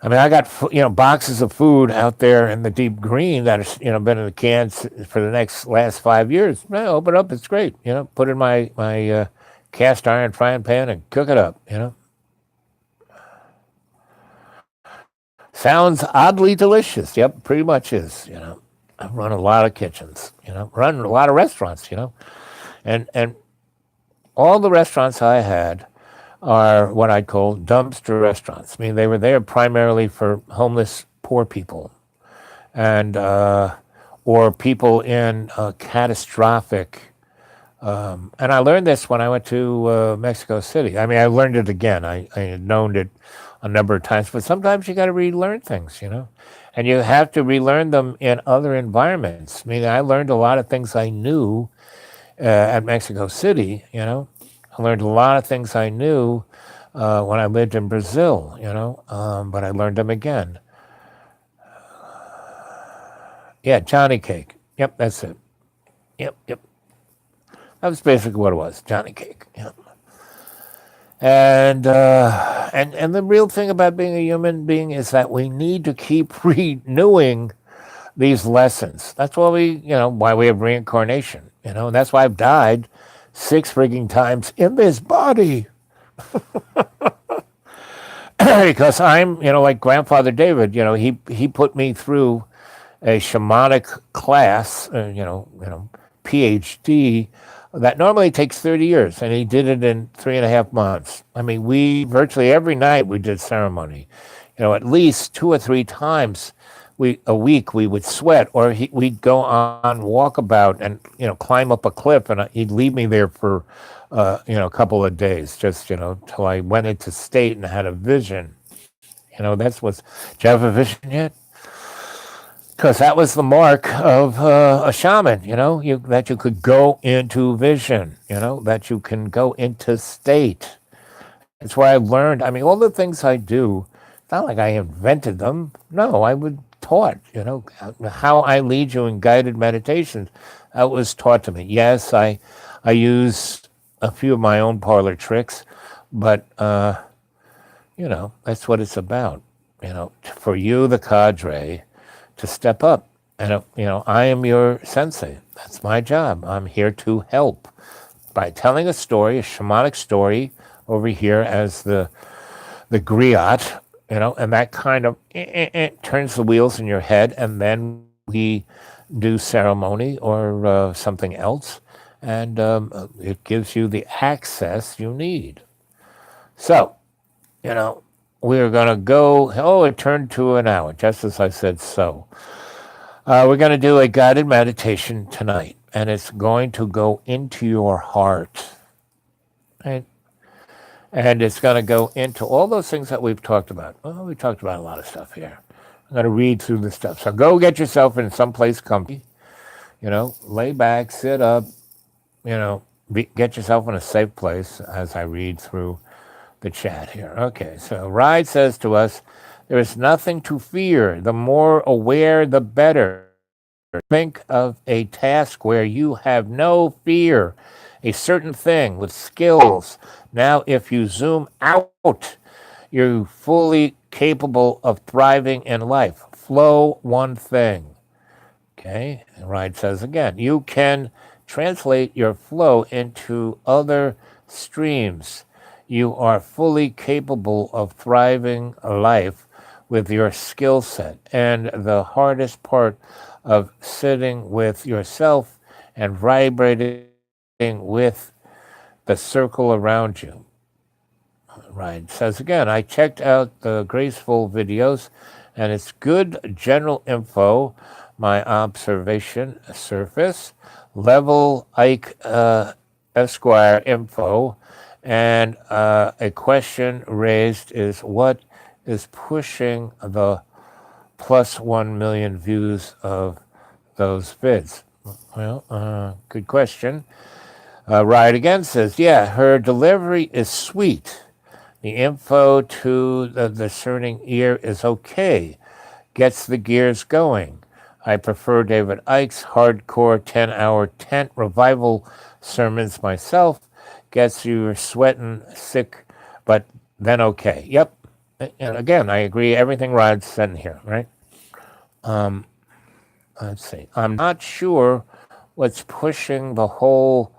I mean, I got boxes of food out there in the deep green that have been in the cans for the last 5 years. I open it up, it's great. Put it in my cast iron frying pan and cook it up. Sounds oddly delicious. Yep, pretty much is. I've run a lot of kitchens. Run a lot of restaurants. And all the restaurants I had are what I'd call dumpster restaurants. I mean, they were there primarily for homeless, poor people, and or people in catastrophic. And I learned this when I went to Mexico City. I mean, I learned it again. I had known it a number of times, but sometimes you got to relearn things, and you have to relearn them in other environments. I mean, I learned a lot of things I knew at Mexico City. I learned a lot of things I knew when I lived in Brazil. But I learned them again. Yeah, Johnny Cake. Yep, that's it. Yep. That was basically what it was, Johnny Cake. Yep. And the real thing about being a human being is that we need to keep renewing these lessons. That's why we have reincarnation. And that's why I've died 6 frigging times in this body. Because I'm, like Grandfather David, he put me through a shamanic class, PhD, that normally takes 30 years, and he did it in 3.5 months. I mean, we virtually every night we did ceremony. At least 2 or 3 times a week we would sweat, or we'd go on walkabout and climb up a cliff, and he'd leave me there for a couple of days, just till I went into state and had a vision. That's what's. Do you have a vision yet? Because that was the mark of a shaman, that you could go into vision, that you can go into state. That's why I learned. I mean, all the things I do, it's not like I invented them. No, I was taught, how I lead you in guided meditations. That was taught to me. Yes, I use a few of my own parlor tricks, but, that's what it's about. For you, the cadre, to step up. And, I am your sensei. That's my job. I'm here to help by telling a story, a shamanic story over here as the griot, and that kind of turns the wheels in your head, and then we do ceremony or something else, and it gives you the access you need. So, we're going to go, it turned to an hour, just as I said so. We're going to do a guided meditation tonight, and it's going to go into your heart. Right? And it's going to go into all those things that we've talked about. Well, we talked about a lot of stuff here. I'm going to read through the stuff. So go get yourself in someplace comfy, lay back, sit up, get yourself in a safe place as I read through the chat here. Okay, so Ride says to us, there is nothing to fear. The more aware, the better. Think of a task where you have no fear, a certain thing with skills. Now, if you zoom out, you're fully capable of thriving in life. Flow one thing. Okay, and Ride says again, you can translate your flow into other streams. You are fully capable of thriving a life with your skill set. And the hardest part of sitting with yourself and vibrating with the circle around you. Ryan says again, I checked out the graceful videos and it's good general info. My observation surface level Ike Esquire info, and a question raised is what is pushing the plus 1 million views of those vids? Well, good question. Riot Again says, yeah, her delivery is sweet. The info to the discerning ear is okay, gets the gears going. I prefer David Icke's hardcore 10-hour tent revival sermons myself. Gets you sweating sick, but then okay. Yep. And again, I agree everything Rod said in here, right? Let's see. I'm not sure what's pushing the whole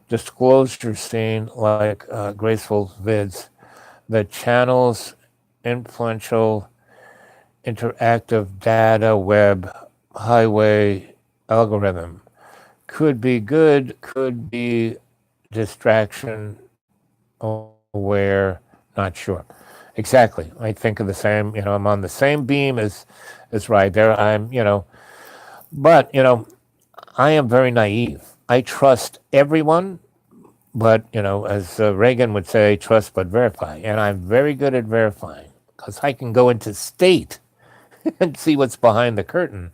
disclosure scene like Graceful Vids. The channel's influential interactive data web highway algorithm could be good, could be distraction aware, not sure. Exactly. I think of the same, I'm on the same beam as right there. But, I am very naive. I trust everyone, but, as Reagan would say, trust but verify. And I'm very good at verifying because I can go into state and see what's behind the curtain.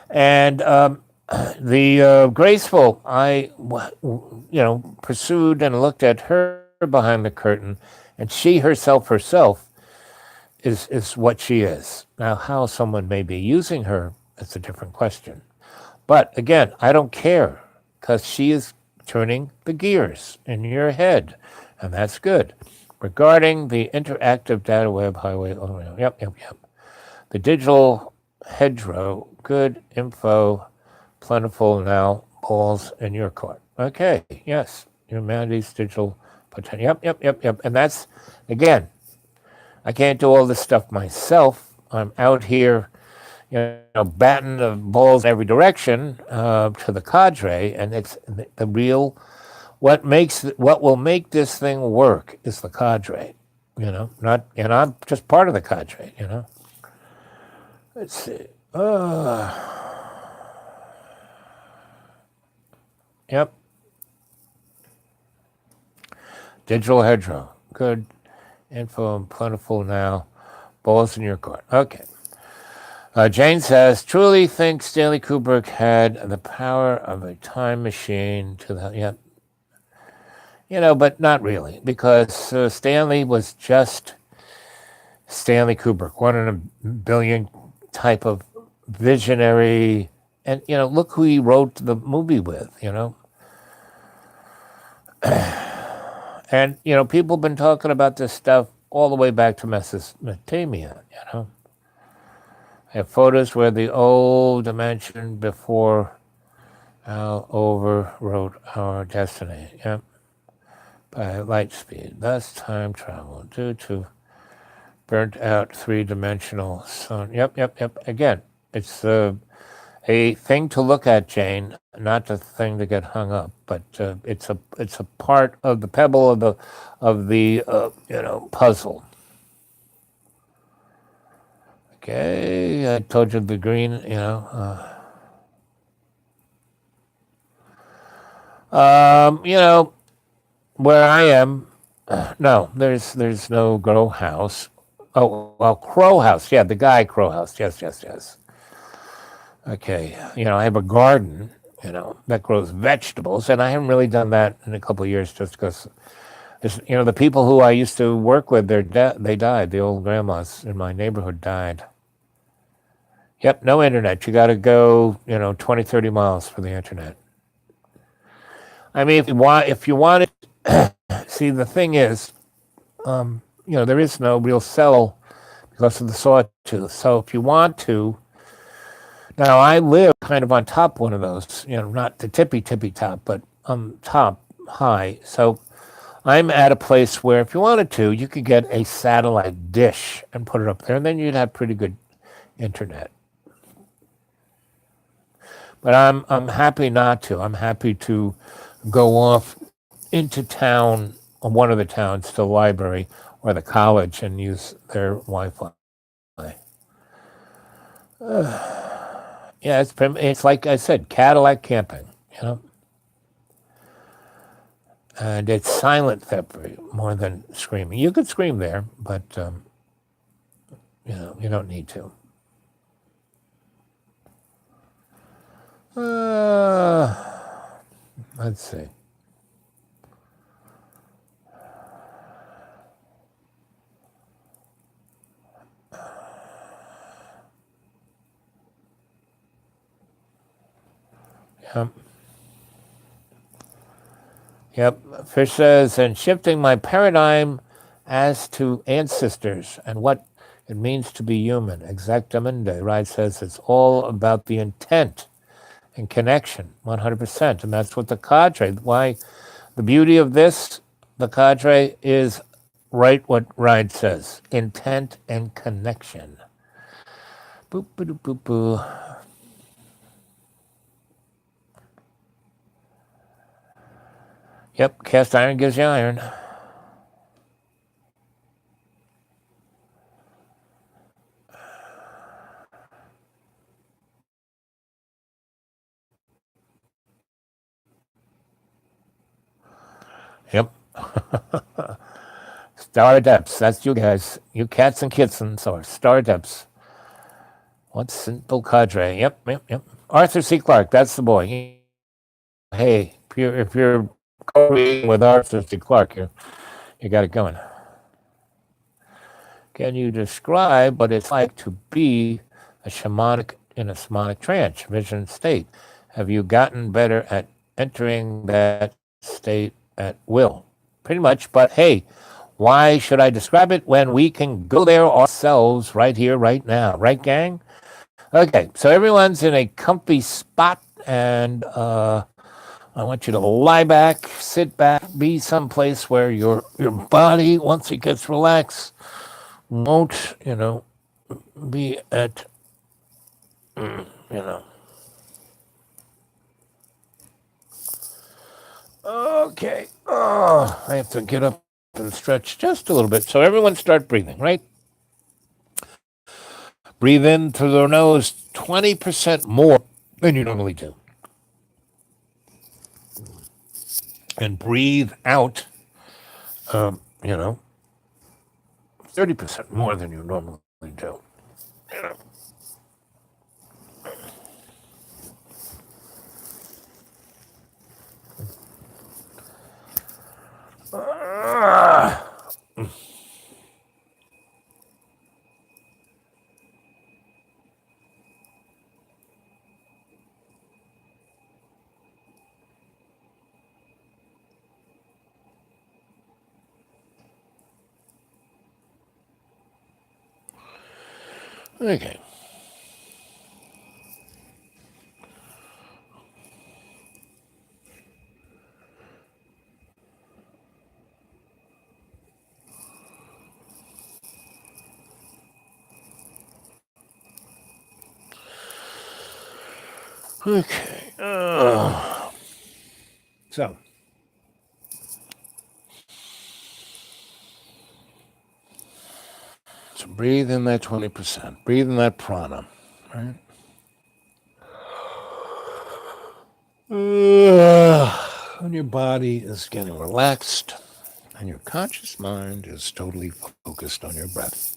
And the Graceful, pursued and looked at her behind the curtain, and she herself is what she is. Now, how someone may be using her, that's a different question. But again, I don't care because she is turning the gears in your head, and that's good. Regarding the interactive data web highway, yep. The digital hedgerow, good info, plentiful now, balls in your court. Okay, yes, humanity's digital potential. Yep. And that's, again, I can't do all this stuff myself. I'm out here, batting the balls in every direction to the cadre, and it's the real. What will make this thing work is the cadre, not, and I'm just part of the cadre. Let's see. Yep. Digital hedgerow. Good info and plentiful now. Balls in your court. Okay. Jane says, truly think Stanley Kubrick had the power of a time machine to the, yep. But not really, because Stanley was just Stanley Kubrick, one in a billion type of visionary. And, look who he wrote the movie with. And, people have been talking about this stuff all the way back to Mesopotamia. I have photos where the old dimension before Al overwrote our destiny. Yep. By light speed. Thus time travel due to burnt out three-dimensional sun. Yep. Again, it's a thing to look at, Jane, not a thing to get hung up. But it's a part of the pebble of the puzzle. Okay, I told you the green. Where I am, no, there's no grow house. Oh, well, Crow House. Yeah, the guy Crow House. Yes, yes, yes. Okay. I have a garden, that grows vegetables, and I haven't really done that in a couple of years just because, the people who I used to work with, they died. The old grandmas in my neighborhood died. Yep, no internet. You got to go, 20, 30 miles for the internet. I mean, if you want it, see, the thing is, there is no real cell because of the sawtooth. So if you want to, now I live kind of on top one of those, not the tippy top, but top high. So I'm at a place where if you wanted to, you could get a satellite dish and put it up there, and then you'd have pretty good internet. But I'm happy not to. I'm happy to go off into town, or one of the towns, to the library or the college, and use their Wi-Fi. Yeah, it's like I said, Cadillac camping, you know, and it's silent therapy more than screaming. You could scream there, but you don't need to. Let's see. Yep. Yep. Fish says, and shifting my paradigm as to ancestors and what it means to be human. Exactamente. Right says it's all about the intent and connection, 100%. And that's what the cadre, why the beauty of this, the cadre, is right what Ride says, intent and connection. Boop, boop, boop, boop. Yep, cast iron gives you iron. Yep. Star Adepts, that's you guys. You cats and kittens or Star Adepts. What simple cadre. Yep, yep, yep. Arthur C. Clarke, that's the boy. Hey, if you're co-reading with Arthur C. Clarke, you got it going. Can you describe what it's like to be in a shamanic trance, vision state? Have you gotten better at entering that state at will? Pretty much, but hey, why should I describe it when we can go there ourselves right here, right now? Right, gang? Okay, so everyone's in a comfy spot, and I want you to lie back, sit back, be someplace where your body, once it gets relaxed, won't, be at, you know. Okay. Oh, I have to get up and stretch just a little bit. So everyone start breathing, right? Breathe in through the nose 20% more than you normally do. And breathe out, um, you know, 30% more than you normally do. You know. Okay. Okay. So, breathe in that 20%. Breathe in that prana. Right? When your body is getting relaxed and your conscious mind is totally focused on your breath.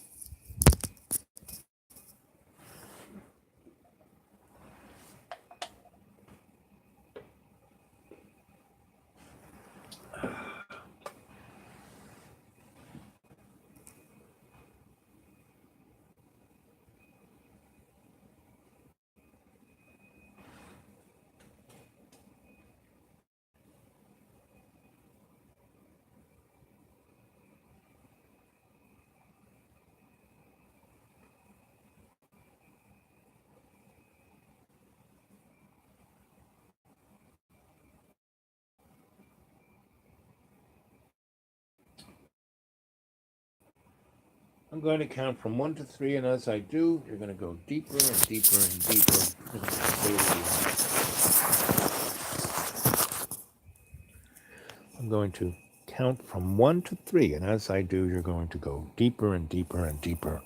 I'm going to count from 1 to 3, and as I do, you're going to go deeper and deeper and deeper into the state of I'm going to count from 1 to 3, and as I do, you're going to go deeper and deeper and deeper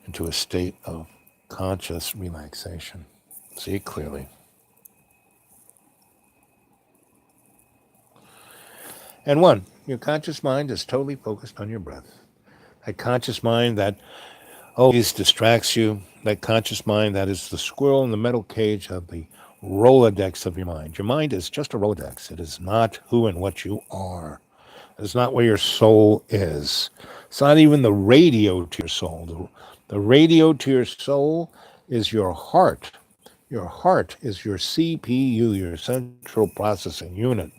into a state of conscious relaxation. See it clearly. And 1, your conscious mind is totally focused on your breath. That conscious mind that always distracts you, that conscious mind that is the squirrel in the metal cage of the Rolodex of your mind. Your mind is just a Rolodex. It is not who and what you are. It's not where your soul is. It's not even the radio to your soul. The radio to your soul is your heart. Your heart is your CPU, your central processing unit.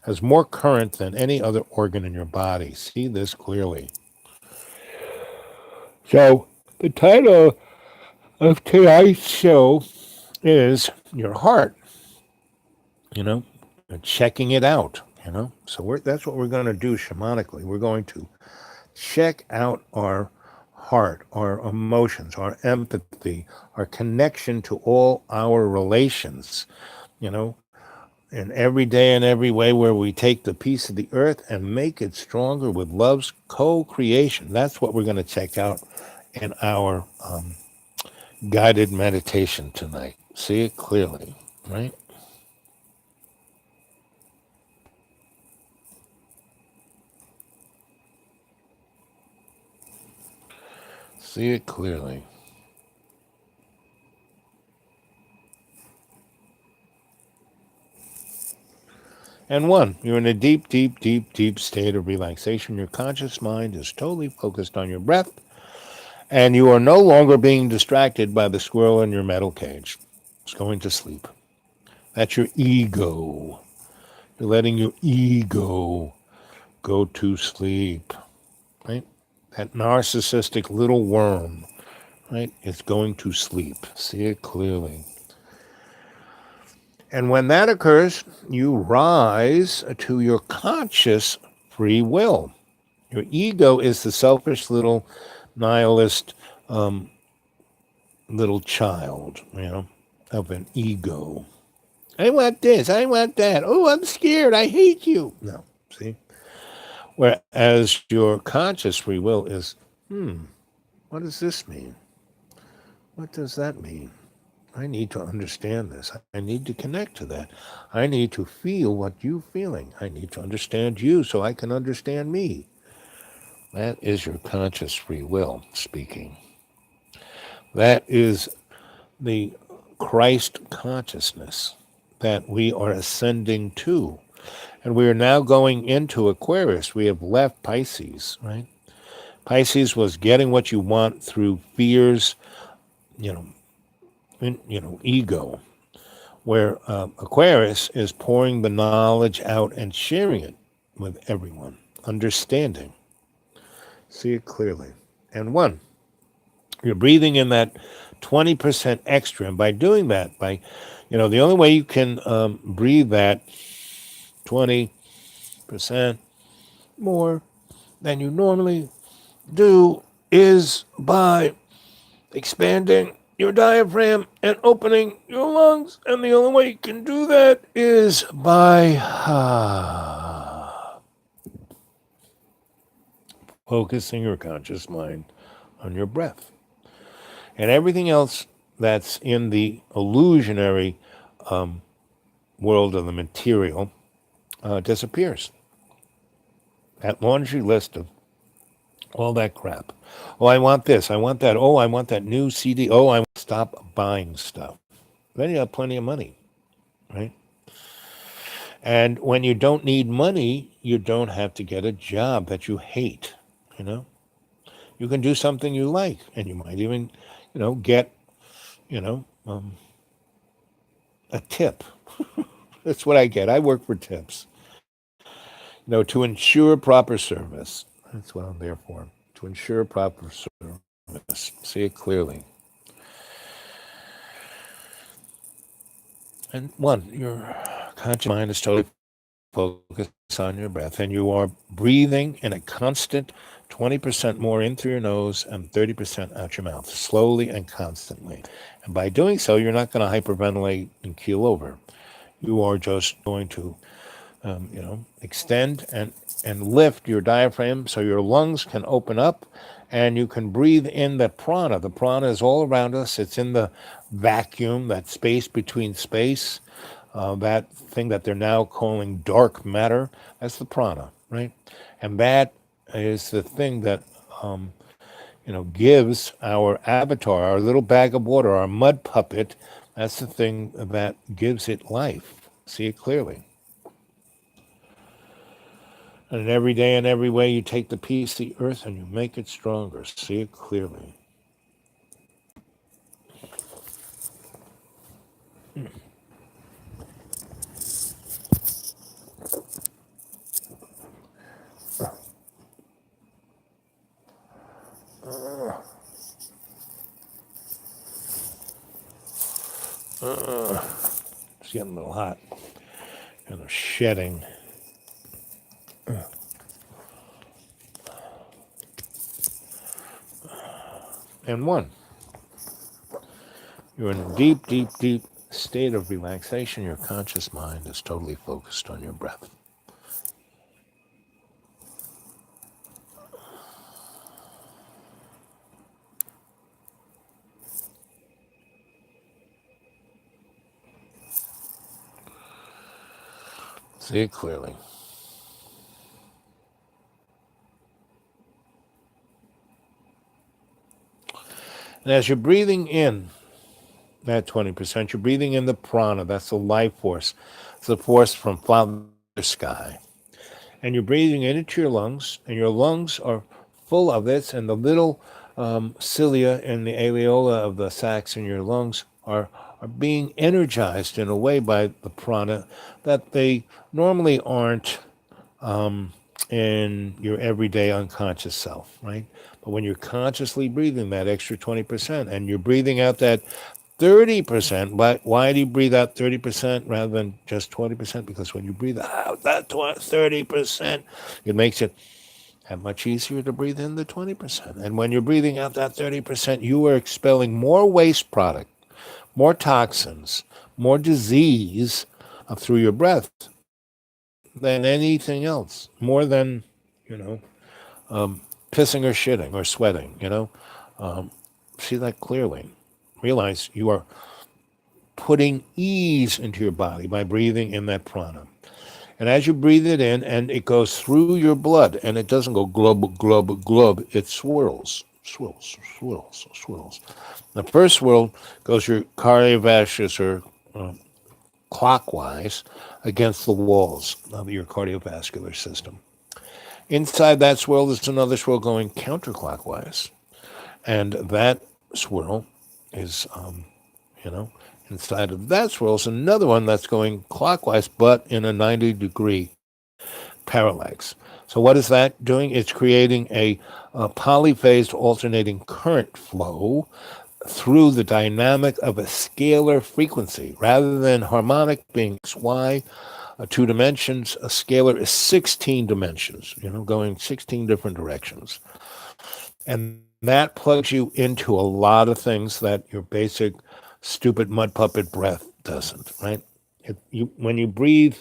Has more current than any other organ in your body. See this clearly. So the title of tonight's show is your heart, checking it out, So that's what we're going to do shamanically. We're going to check out our heart, our emotions, our empathy, our connection to all our relations, you know, in every day and every way where we take the piece of the earth and make it stronger with love's co-creation. That's what we're going to check out in our guided meditation tonight. See it clearly, right? See it clearly. And 1, you're in a deep, deep, deep, deep state of relaxation. Your conscious mind is totally focused on your breath, and you are no longer being distracted by the squirrel in your metal cage. It's going to sleep. That's your ego. You're letting your ego go to sleep, right? That narcissistic little worm, right? It's going to sleep. See it clearly. And when that occurs, you rise to your conscious free will. Your ego is the selfish little nihilist little child, of an ego. I want this. I want that. Oh, I'm scared. I hate you. No, see? Whereas your conscious free will is, what does this mean? What does that mean? I need to understand this. I need to connect to that. I need to feel what you're feeling. I need to understand you so I can understand me. That is your conscious free will speaking. That is the Christ consciousness that we are ascending to. And we are now going into Aquarius. We have left Pisces, right? Pisces was getting what you want through fears, ego, where Aquarius is pouring the knowledge out and sharing it with everyone, understanding. See it clearly. And 1, you're breathing in that 20% extra. And by doing that, the only way you can breathe that 20% more than you normally do is by expanding your diaphragm and opening your lungs. And the only way you can do that is by focusing your conscious mind on your breath. And everything else that's in the illusionary world of the material disappears. That laundry list of all that crap. Oh, I want this. I want that. Oh, I want that new CD. Oh, I want to stop buying stuff. Then you have plenty of money, right? And when you don't need money, you don't have to get a job that you hate, you know? You can do something you like, and you might even, get, you know, um, a tip. That's what I get. I work for tips, to ensure proper service. That's what I'm there for, to ensure proper service. See it clearly. And 1, your conscious mind is totally focus on your breath, and you are breathing in a constant 20% more in through your nose and 30% out your mouth, slowly and constantly. And by doing so, you're not going to hyperventilate and keel over. You are just going to, extend and lift your diaphragm so your lungs can open up and you can breathe in that prana. The prana is all around us. It's in the vacuum, that space between space, that thing that they're now calling dark matter. That's the prana, right? And that is the thing that gives our avatar, our little bag of water, our mud puppet. That's the thing that gives it life. See it clearly. And in every day and every way, you take the piece of the earth and you make it stronger. See it clearly. It's getting a little hot. Kind of shedding. And one, you're in a deep, deep, deep state of relaxation. Your conscious mind is totally focused on your breath. See it clearly. And as you're breathing in that 20%, you're breathing in the prana. That's the life force. It's the force from Father Sky. And you're breathing it into your lungs, and your lungs are full of this, and the little cilia and the areola of the sacs in your lungs are being energized in a way by the prana that they normally aren't in your everyday unconscious self, right? But when you're consciously breathing that extra 20% and you're breathing out that 30%, why do you breathe out 30% rather than just 20%? Because when you breathe out that 30%, it makes it much easier to breathe in the 20%. And when you're breathing out that 30%, you are expelling more waste product, more toxins, more disease through your breath than anything else, more than, you know, pissing or shitting or sweating. See that clearly. Realize you are putting ease into your body by breathing in that prana. And as you breathe it in, and it goes through your blood, and it doesn't go glub, glub, glub, it swirls, swirls, swirls. The first swirl goes your cardiovascular clockwise against the walls of your cardiovascular system. Inside that swirl, there's another swirl going counterclockwise. And that swirl is, inside of that swirl is another one that's going clockwise, but in a 90-degree parallax. So what is that doing? It's creating a polyphased alternating current flow through the dynamic of a scalar frequency. Rather than harmonic being X, Y, 2 dimensions, a scalar is 16 dimensions, going 16 different directions. And that plugs you into a lot of things that your basic stupid mud puppet breath doesn't, right? When you breathe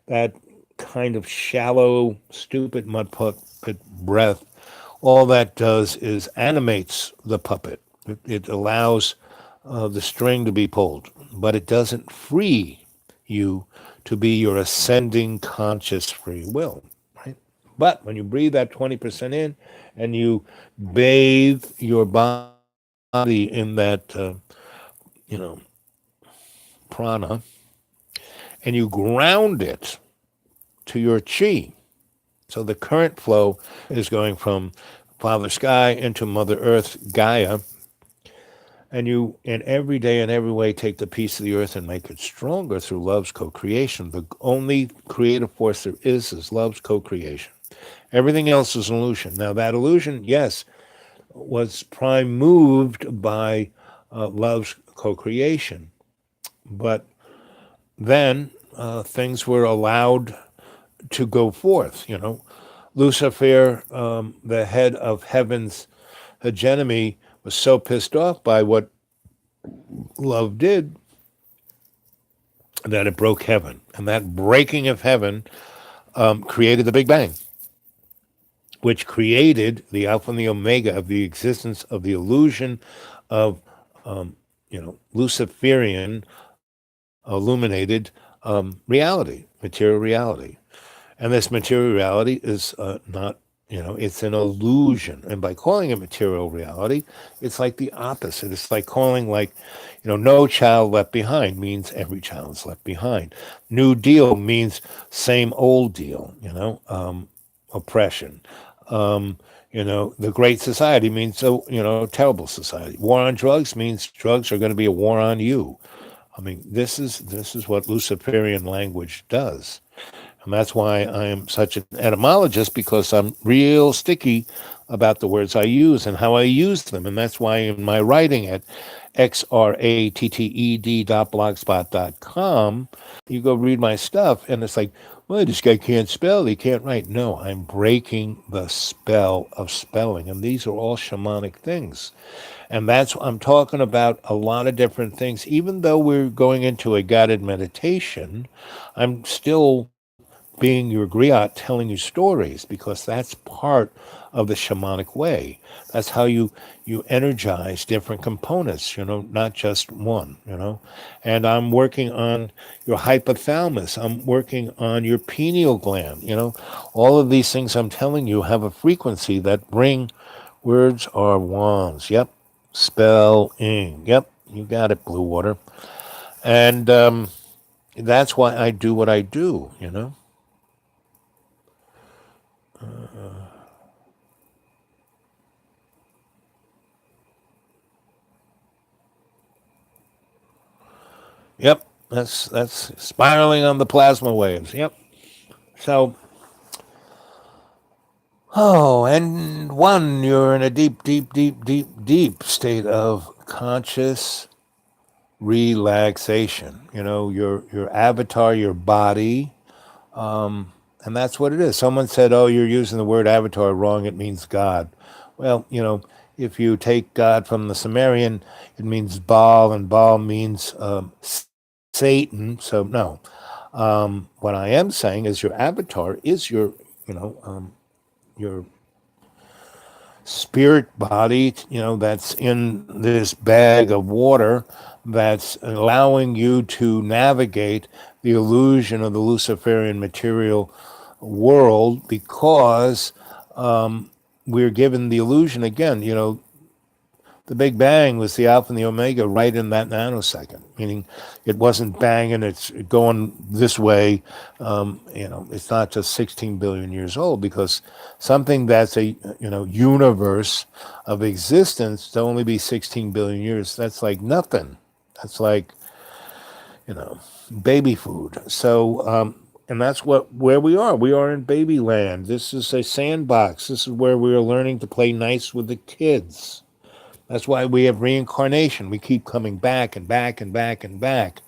that kind of shallow, stupid mud puppet breath, all that does is animates the puppet. It allows the string to be pulled, but it doesn't free you to be your ascending conscious free will, right? But when you breathe that 20% in and you bathe your body in that, prana, and you ground it to your chi. So the current flow is going from Father Sky into Mother Earth, Gaia, and you, in every day and every way, take the piece of the earth and make it stronger through love's co-creation. The only creative force there is love's co-creation. Everything else is an illusion. Now, that illusion, yes, was prime moved by love's co-creation. But then things were allowed to go forth. Lucifer, the head of heaven's hegemony, was so pissed off by what love did that it broke heaven. And that breaking of heaven created the Big Bang, which created the Alpha and the Omega of the existence of the illusion of, Luciferian illuminated reality, material reality. And this material reality is not, it's an illusion. And by calling it material reality, it's like the opposite. It's like calling, like, no child left behind means every child is left behind. New Deal means same old deal, oppression. The Great Society means, terrible society. War on drugs means drugs are going to be a war on you. I mean, this is what Luciferian language does. And that's why I am such an etymologist, because I'm real sticky about the words I use and how I use them. And that's why in my writing at xratted.blogspot.com, you go read my stuff and it's like, well, this guy can't spell, he can't write. No, I'm breaking the spell of spelling. And these are all shamanic things. And that's, I'm talking about a lot of different things. Even though we're going into a guided meditation, I'm still being your griot, telling you stories, because that's part of the shamanic way. That's how you energize different components, not just one. And I'm working on your hypothalamus. I'm working on your pineal gland. All of these things I'm telling you have a frequency that bring words are wands. Yep. Spelling. Yep. You got it, Blue Water. And that's why I do what I do. Yep, that's spiraling on the plasma waves. Yep. So, and one, you're in a deep, deep, deep, deep, deep state of conscious relaxation. Your avatar, your body, and that's what it is. Someone said, "Oh, you're using the word avatar wrong. It means God." Well, if you take God from the Sumerian, it means Baal, and Baal means Satan. So no. What I am saying is your avatar is your spirit body, that's in this bag of water that's allowing you to navigate the illusion of the Luciferian material world, because we're given the illusion again, the Big Bang was the Alpha and the Omega right in that nanosecond, meaning it wasn't banging, it's going this way. It's not just 16 billion years old, because something that's a, universe of existence to only be 16 billion years, that's like nothing. That's like, baby food. So, and that's where we are. We are in baby land. This is a sandbox. This is where we are learning to play nice with the kids. That's why we have reincarnation. We keep coming back and back and back and back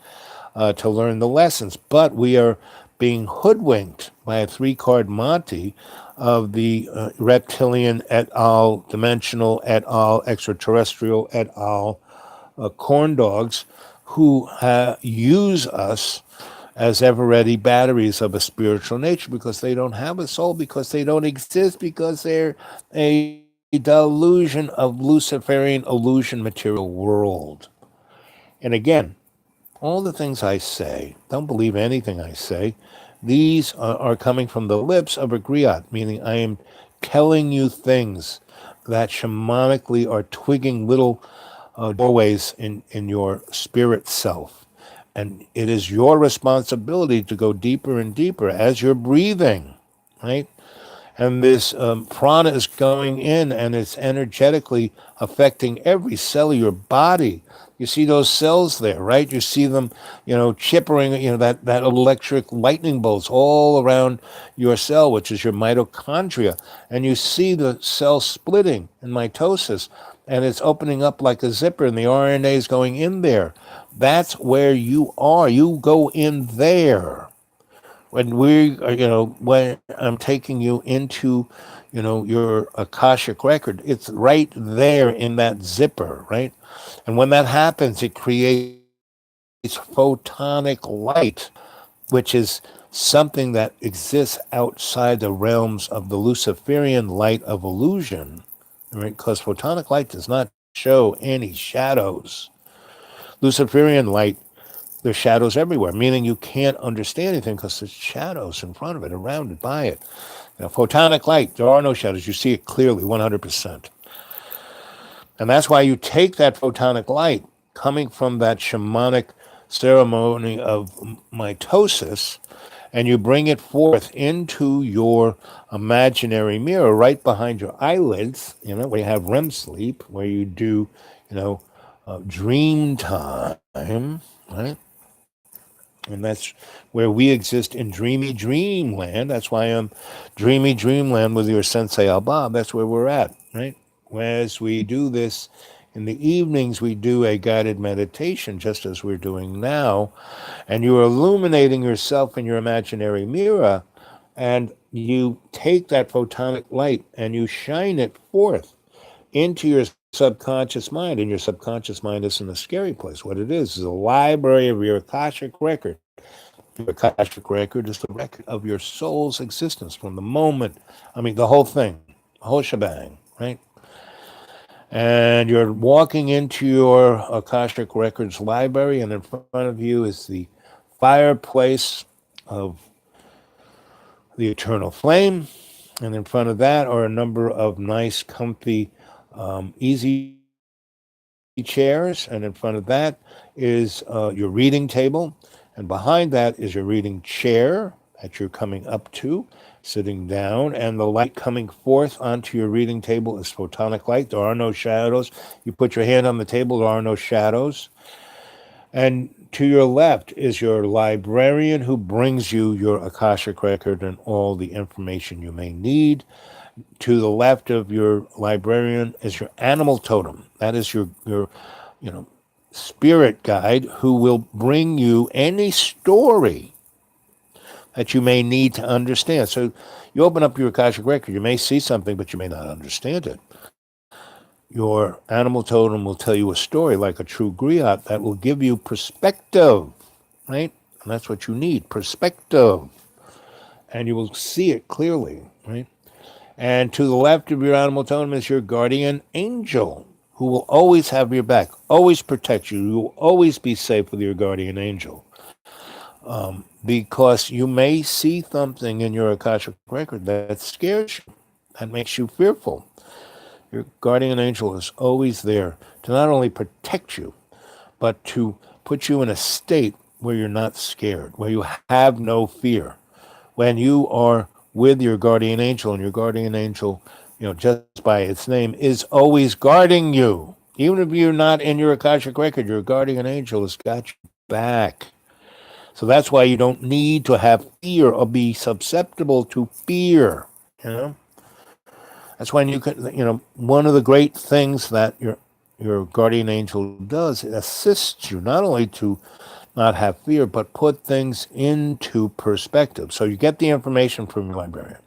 to learn the lessons. But we are being hoodwinked by a three-card Monty of the reptilian et al., dimensional et al., extraterrestrial et al., corn dogs, who use us as ever-ready batteries of a spiritual nature, because they don't have a soul, because they don't exist, because they're a delusion of Luciferian illusion material world. And again, all the things I say, don't believe anything I say. These are coming from the lips of a griot, meaning I am telling you things that shamanically are twigging little doorways in your spirit self. And it is your responsibility to go deeper and deeper as you're breathing, right? And this prana is going in, and it's energetically affecting every cell of your body. You see those cells there, right? You see them, chippering, that electric lightning bolts all around your cell, which is your mitochondria. And you see the cell splitting in mitosis, and it's opening up like a zipper, and the RNA is going in there. That's where you are. You go in there. when I'm taking you into, your Akashic record, it's right there in that zipper, right? And when that happens, it creates photonic light, which is something that exists outside the realms of the Luciferian light of illusion, right? Because photonic light does not show any shadows. Luciferian light, there's shadows everywhere, meaning you can't understand anything because there's shadows in front of it, around it, by it. Photonic light, there are no shadows. You see it clearly, 100%. And that's why you take that photonic light coming from that shamanic ceremony of mitosis, and you bring it forth into your imaginary mirror right behind your eyelids, where you have REM sleep, where you do, you know, dream time, right? And that's where we exist in dreamy dreamland. That's why I'm dreamy dreamland with your sensei Al Bob. That's where we're at, right? As we do this in the evenings, we do a guided meditation, just as we're doing now, and you're illuminating yourself in your imaginary mirror, and you take that photonic light and you shine it forth into your subconscious mind, and your subconscious mind isn't a scary place. What it is a library of your Akashic record. Your Akashic record is the record of your soul's existence from the moment, the whole thing, the whole shebang, right? And you're walking into your Akashic Records library, and in front of you is the fireplace of the eternal flame. And in front of that are a number of nice, comfy, easy chairs. And in front of that is your reading table. And behind that is your reading chair that you're coming up to, sitting down. And the light coming forth onto your reading table is photonic light. There are no shadows. You put your hand on the table, there are no shadows. And to your left is your librarian who brings you your Akashic record and all the information you may need. To the left of your librarian is your animal totem. That is your you know, spirit guide who will bring you any story that you may need to understand. So you open up your Akashic record, you may see something, but you may not understand it. Your animal totem will tell you a story like a true griot that will give you perspective, right? And that's what you need, perspective. And you will see it clearly, right? And to the left of your animal totem is your guardian angel, who will always have your back, always protect you. You will always be safe with your guardian angel. Because you may see something in your Akashic record that scares you, that makes you fearful. Your guardian angel is always there to not only protect you, but to put you in a state where you're not scared, where you have no fear. When you are with your guardian angel, and your guardian angel, just by its name, is always guarding you. Even if you're not in your Akashic record, your guardian angel has got your back. So that's why you don't need to have fear or be susceptible to fear. You know, that's when you can. One of the great things that your guardian angel does, it assists you not only to not have fear, but put things into perspective. So you get the information from your librarian.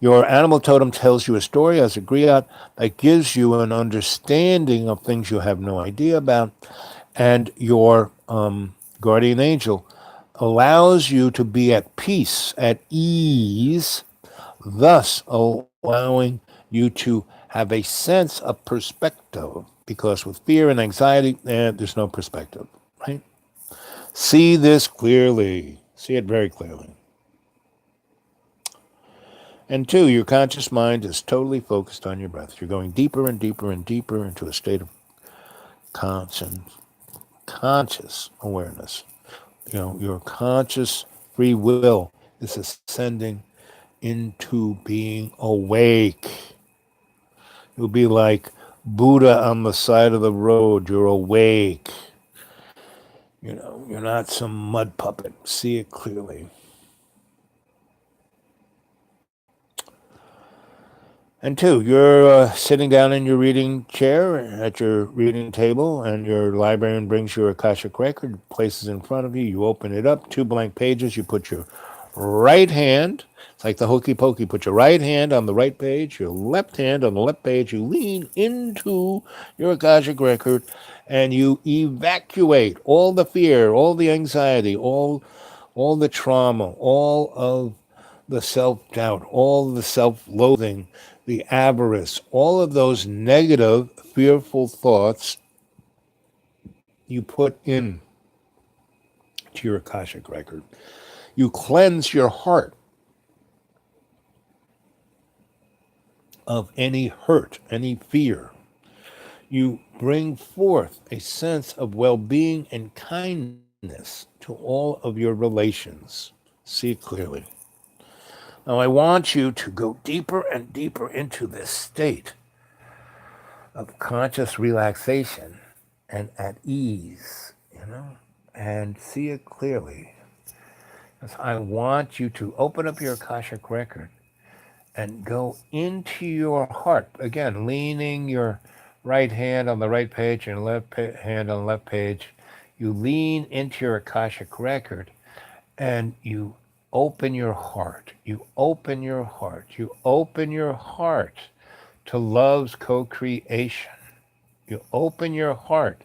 Your animal totem tells you a story as a griot that gives you an understanding of things you have no idea about, and your guardian angel allows you to be at peace, at ease, thus allowing you to have a sense of perspective. Because with fear and anxiety, there's no perspective, right? See this clearly. See it very clearly. And two, your conscious mind is totally focused on your breath. You're going deeper and deeper and deeper into a state of conscious awareness. Your conscious free will is ascending into being awake. You'll be like Buddha on the side of the road. You're awake. You're not some mud puppet. See it clearly. And two, you're sitting down in your reading chair at your reading table, and your librarian brings your Akashic record, places in front of you. You open it up, two blank pages. You put your right hand. It's like the hokey pokey. Put your right hand on the right page, your left hand on the left page. You lean into your Akashic record and you evacuate all the fear, all the anxiety, all the trauma, all of the self doubt, all the self loathing, the avarice, all of those negative, fearful thoughts you put in to your Akashic record. You cleanse your heart of any hurt, any fear. You bring forth a sense of well being and kindness to all of your relations. See it clearly. Now, I want you to go deeper and deeper into this state of conscious relaxation and at ease, and see it clearly. I want you to open up your Akashic record and go into your heart. Again, leaning your right hand on the right page and hand on the left page. You lean into your Akashic record and you open your heart. You open your heart. You open your heart to love's co creation. You open your heart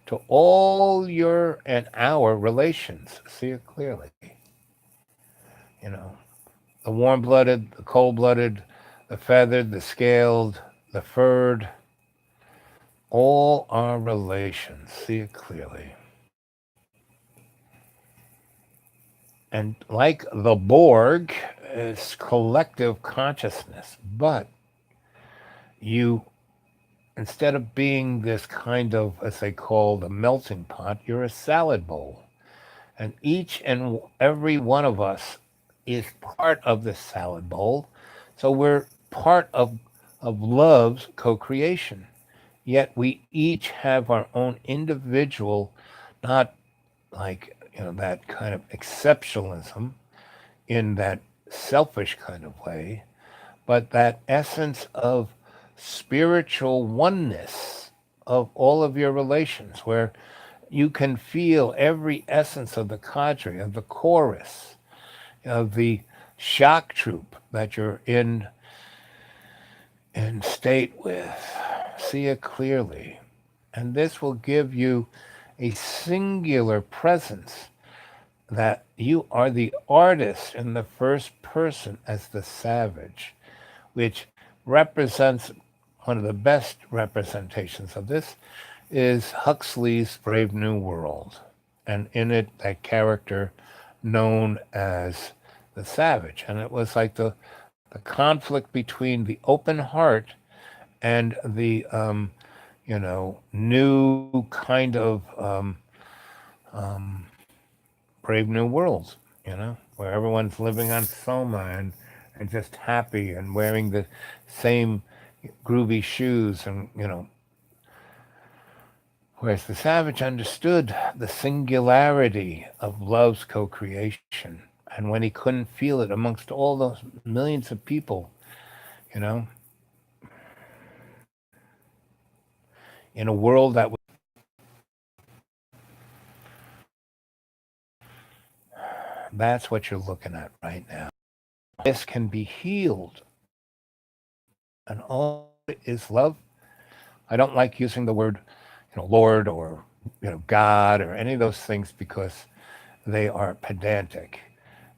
to all your and our relations. See it clearly. You know, the warm blooded, the cold blooded, the feathered, the scaled, the furred, all our relations. See it clearly. And like the Borg, it's collective consciousness. But you, instead of being this kind of, as they call the melting pot, you're a salad bowl. And each and every one of us is part of this salad bowl. So we're part of love's co creation. Yet we each have our own individual, not like, that kind of exceptionalism in that selfish kind of way, but that essence of spiritual oneness of all of your relations, where you can feel every essence of the cadre, of the chorus, of the shock troop that you're in state with. See it clearly. And this will give you a singular presence that you are the artist in the first person as the savage, which represents one of the best representations of this is Huxley's Brave New World. And in it, that character known as the savage. And it was like the conflict between the open heart and the, new kind of Brave New World, where everyone's living on Soma and just happy and wearing the same groovy shoes and, whereas the savage understood the singularity of love's co creation. And when he couldn't feel it amongst all those millions of people, you know, in a world that was, that's what you're looking at right now. This can be healed, and all is love. I don't like using the word, Lord or, God or any of those things because they are pedantic.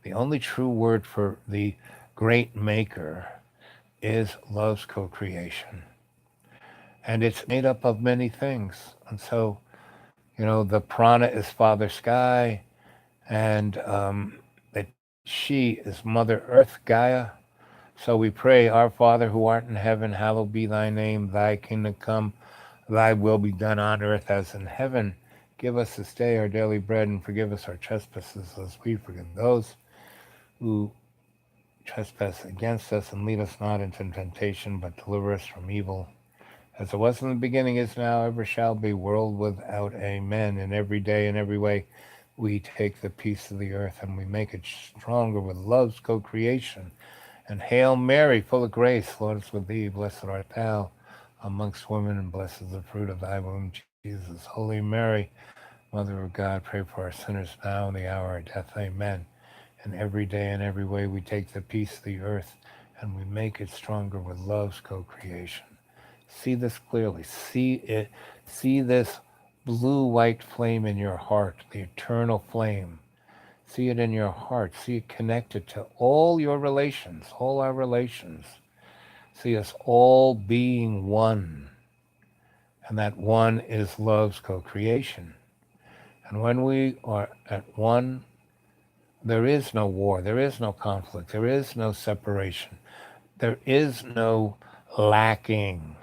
The only true word for the great maker is love's co-creation. And it's made up of many things. And so, the prana is Father Sky, and that she is Mother Earth Gaia. So we pray, Our Father who art in heaven, hallowed be thy name, thy kingdom come, thy will be done on earth as in heaven. Give us this day our daily bread and forgive us our trespasses as we forgive those who trespass against us, and lead us not into temptation, but deliver us from evil. As it was in the beginning, is now, ever shall be, world without amen. And every day in every way we take the peace of the earth and we make it stronger with love's co-creation. And Hail Mary, full of grace, Lord is with thee. Blessed art thou amongst women, and blessed is the fruit of thy womb, Jesus. Holy Mary, Mother of God, pray for our sinners now and the hour of death. Amen. And every day and every way we take the piece of the earth and we make it stronger with love's co-creation. See this clearly. See it. See this blue-white flame in your heart, the eternal flame. See it in your heart. See it connected to all your relations, all our relations. See us all being one. And that one is love's co-creation. And when we are at one, there is no war, there is no conflict, there is no separation, there is no lacking.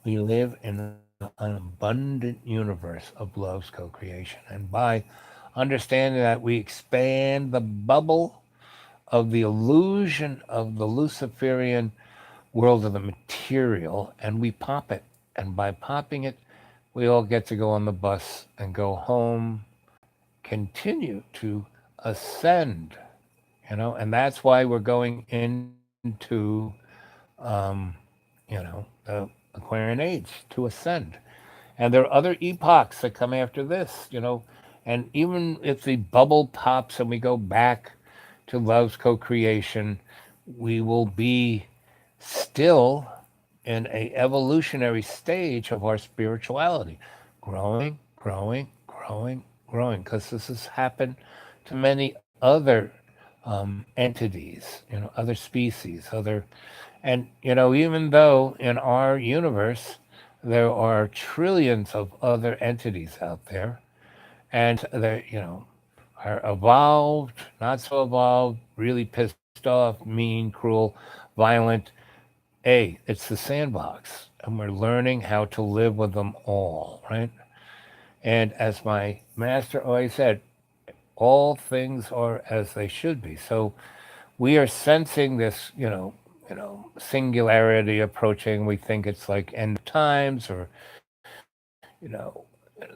We live in an abundant universe of love's co creation. And by understanding that, we expand the bubble of the illusion of the Luciferian world of the material and we pop it. And by popping it, we all get to go on the bus and go home, continue to ascend, and that's why we're going into, um, the Aquarian Age to ascend. And there are other epochs that come after this, and even if the bubble pops and we go back to love's co creation, we will be still in a evolutionary stage of our spirituality, growing, growing, growing, growing, because this has happened to many other entities, other species, and even though in our universe there are trillions of other entities out there, and they, are evolved, not so evolved, really pissed off, mean, cruel, violent. It's the sandbox, and we're learning how to live with them all, right? And as my master always said, all things are as they should be. So we are sensing this, singularity approaching. We think it's like end of times, or the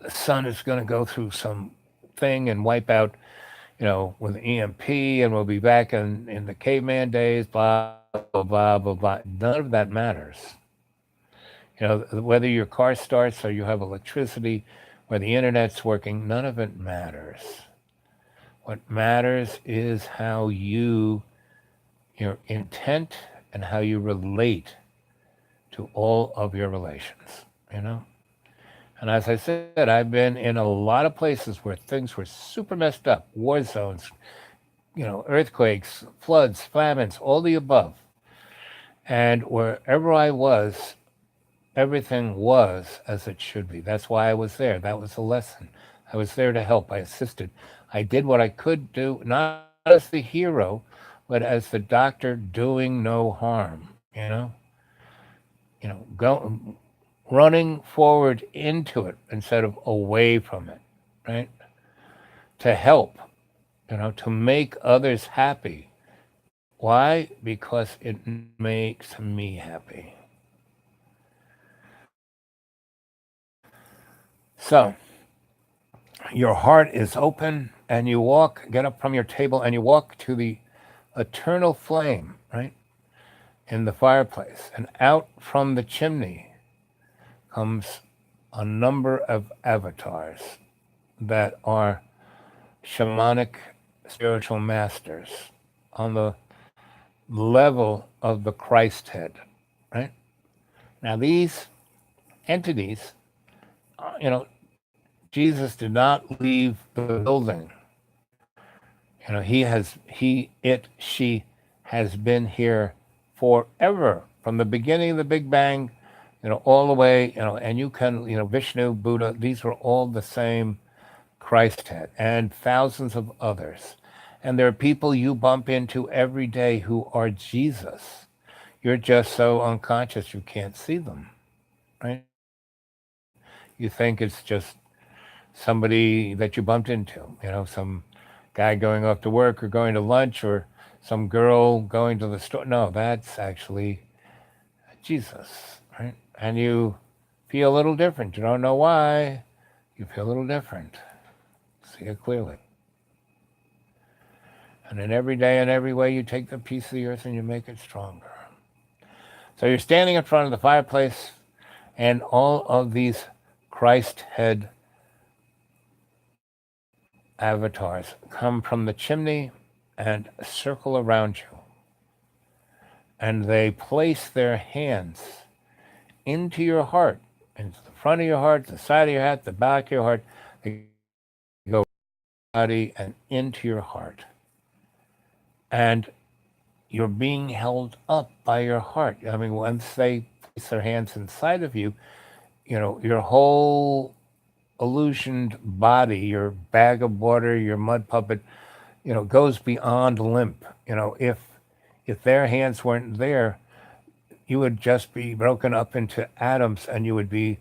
sun is going to go through some thing and wipe out, with EMP, and we'll be back in the caveman days. Blah blah blah blah blah. None of that matters. Whether your car starts or you have electricity or the internet's working, none of it matters. What matters is how your intent and how you relate to all of your relations, you know? And as I said, I've been in a lot of places where things were super messed up, war zones, earthquakes, floods, famines, all the above. And wherever I was, everything was as it should be. That's why I was there. That was the lesson. I was there to help. I assisted. I did what I could do, not as the hero, but as the doctor doing no harm, go running forward into it instead of away from it, right? To help, to make others happy. Why? Because it makes me happy. So, your heart is open and you get up from your table and you walk to the eternal flame, right? In the fireplace. And out from the chimney comes a number of avatars that are shamanic spiritual masters on the level of the Christ head, right? Now, these entities, Jesus did not leave the building. She has been here forever from the beginning of the Big Bang, all the way, and you can, Vishnu, Buddha, these were all the same Christ had, and thousands of others. And there are people you bump into every day who are Jesus. You're just so unconscious you can't see them, right? You think it's just somebody that you bumped into, some guy going off to work or going to lunch or some girl going to the store. No, that's actually Jesus, right? And you feel a little different. You don't know why. You feel a little different. See it clearly. And in every day and every way, you take the piece of the earth and you make it stronger. So you're standing in front of the fireplace, and all of these Christ head avatars come from the chimney and circle around you, and they place their hands into your heart, into the front of your heart, the side of your head, the back of your heart. They go body and into your heart. And you're being held up by your heart. I mean, once they place their hands inside of you, your whole illusioned body, your bag of water, your mud puppet, goes beyond limp. If their hands weren't there, you would just be broken up into atoms and you would be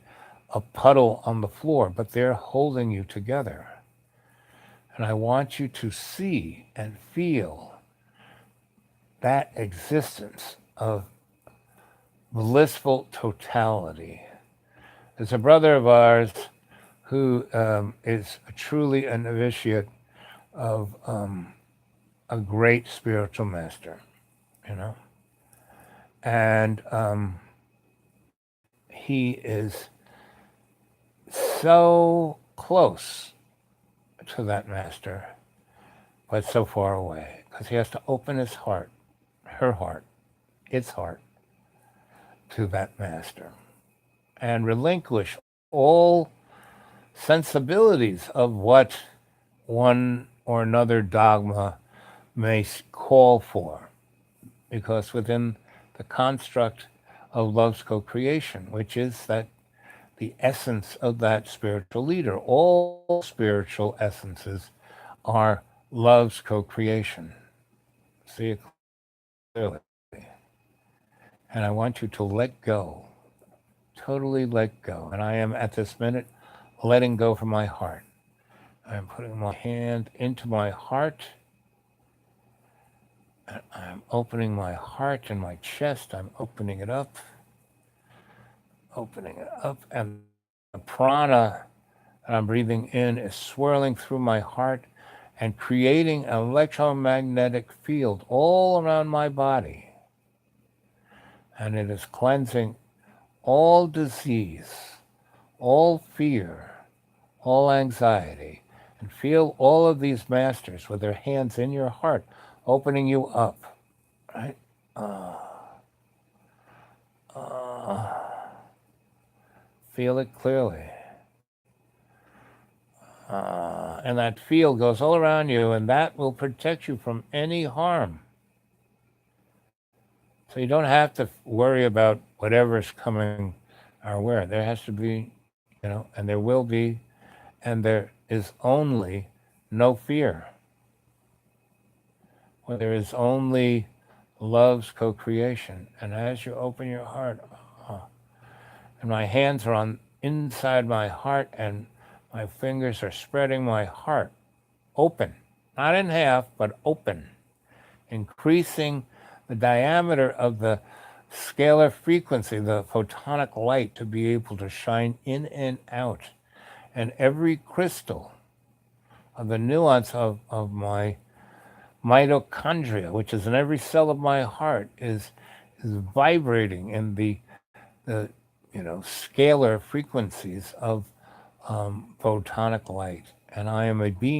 a puddle on the floor, but they're holding you together. And I want you to see and feel that existence of blissful totality. There's a brother of ours who is truly a novitiate of a great spiritual master, and he is so close to that master, but so far away, because he has to open his heart, her heart, its heart, to that master, and relinquish all sensibilities of what one or another dogma may call for, because within the construct of love's co-creation, which is that the essence of that spiritual leader, all spiritual essences are love's co-creation. See it clearly. And I want you to let go, totally let go. And I am at this minute letting go from my heart. I'm putting my hand into my heart, and I'm opening my heart and my chest. I'm opening it up, and the prana that I'm breathing in is swirling through my heart and creating an electromagnetic field all around my body. And it is cleansing all disease, all fear, all anxiety. And feel all of these masters with their hands in your heart, opening you up, right? Feel it clearly. And that field goes all around you, and that will protect you from any harm. So you don't have to worry about whatever's coming our way. There has to be, and there will be, and there is only no fear. Where there is only love's co-creation. And as you open your heart, and my hands are on inside my heart, and my fingers are spreading my heart open, not in half, but open, increasing the diameter of the scalar frequency, the photonic light, to be able to shine in and out. And every crystal of the nuance of my mitochondria, which is in every cell of my heart, is vibrating in the scalar frequencies of photonic light. And I am a being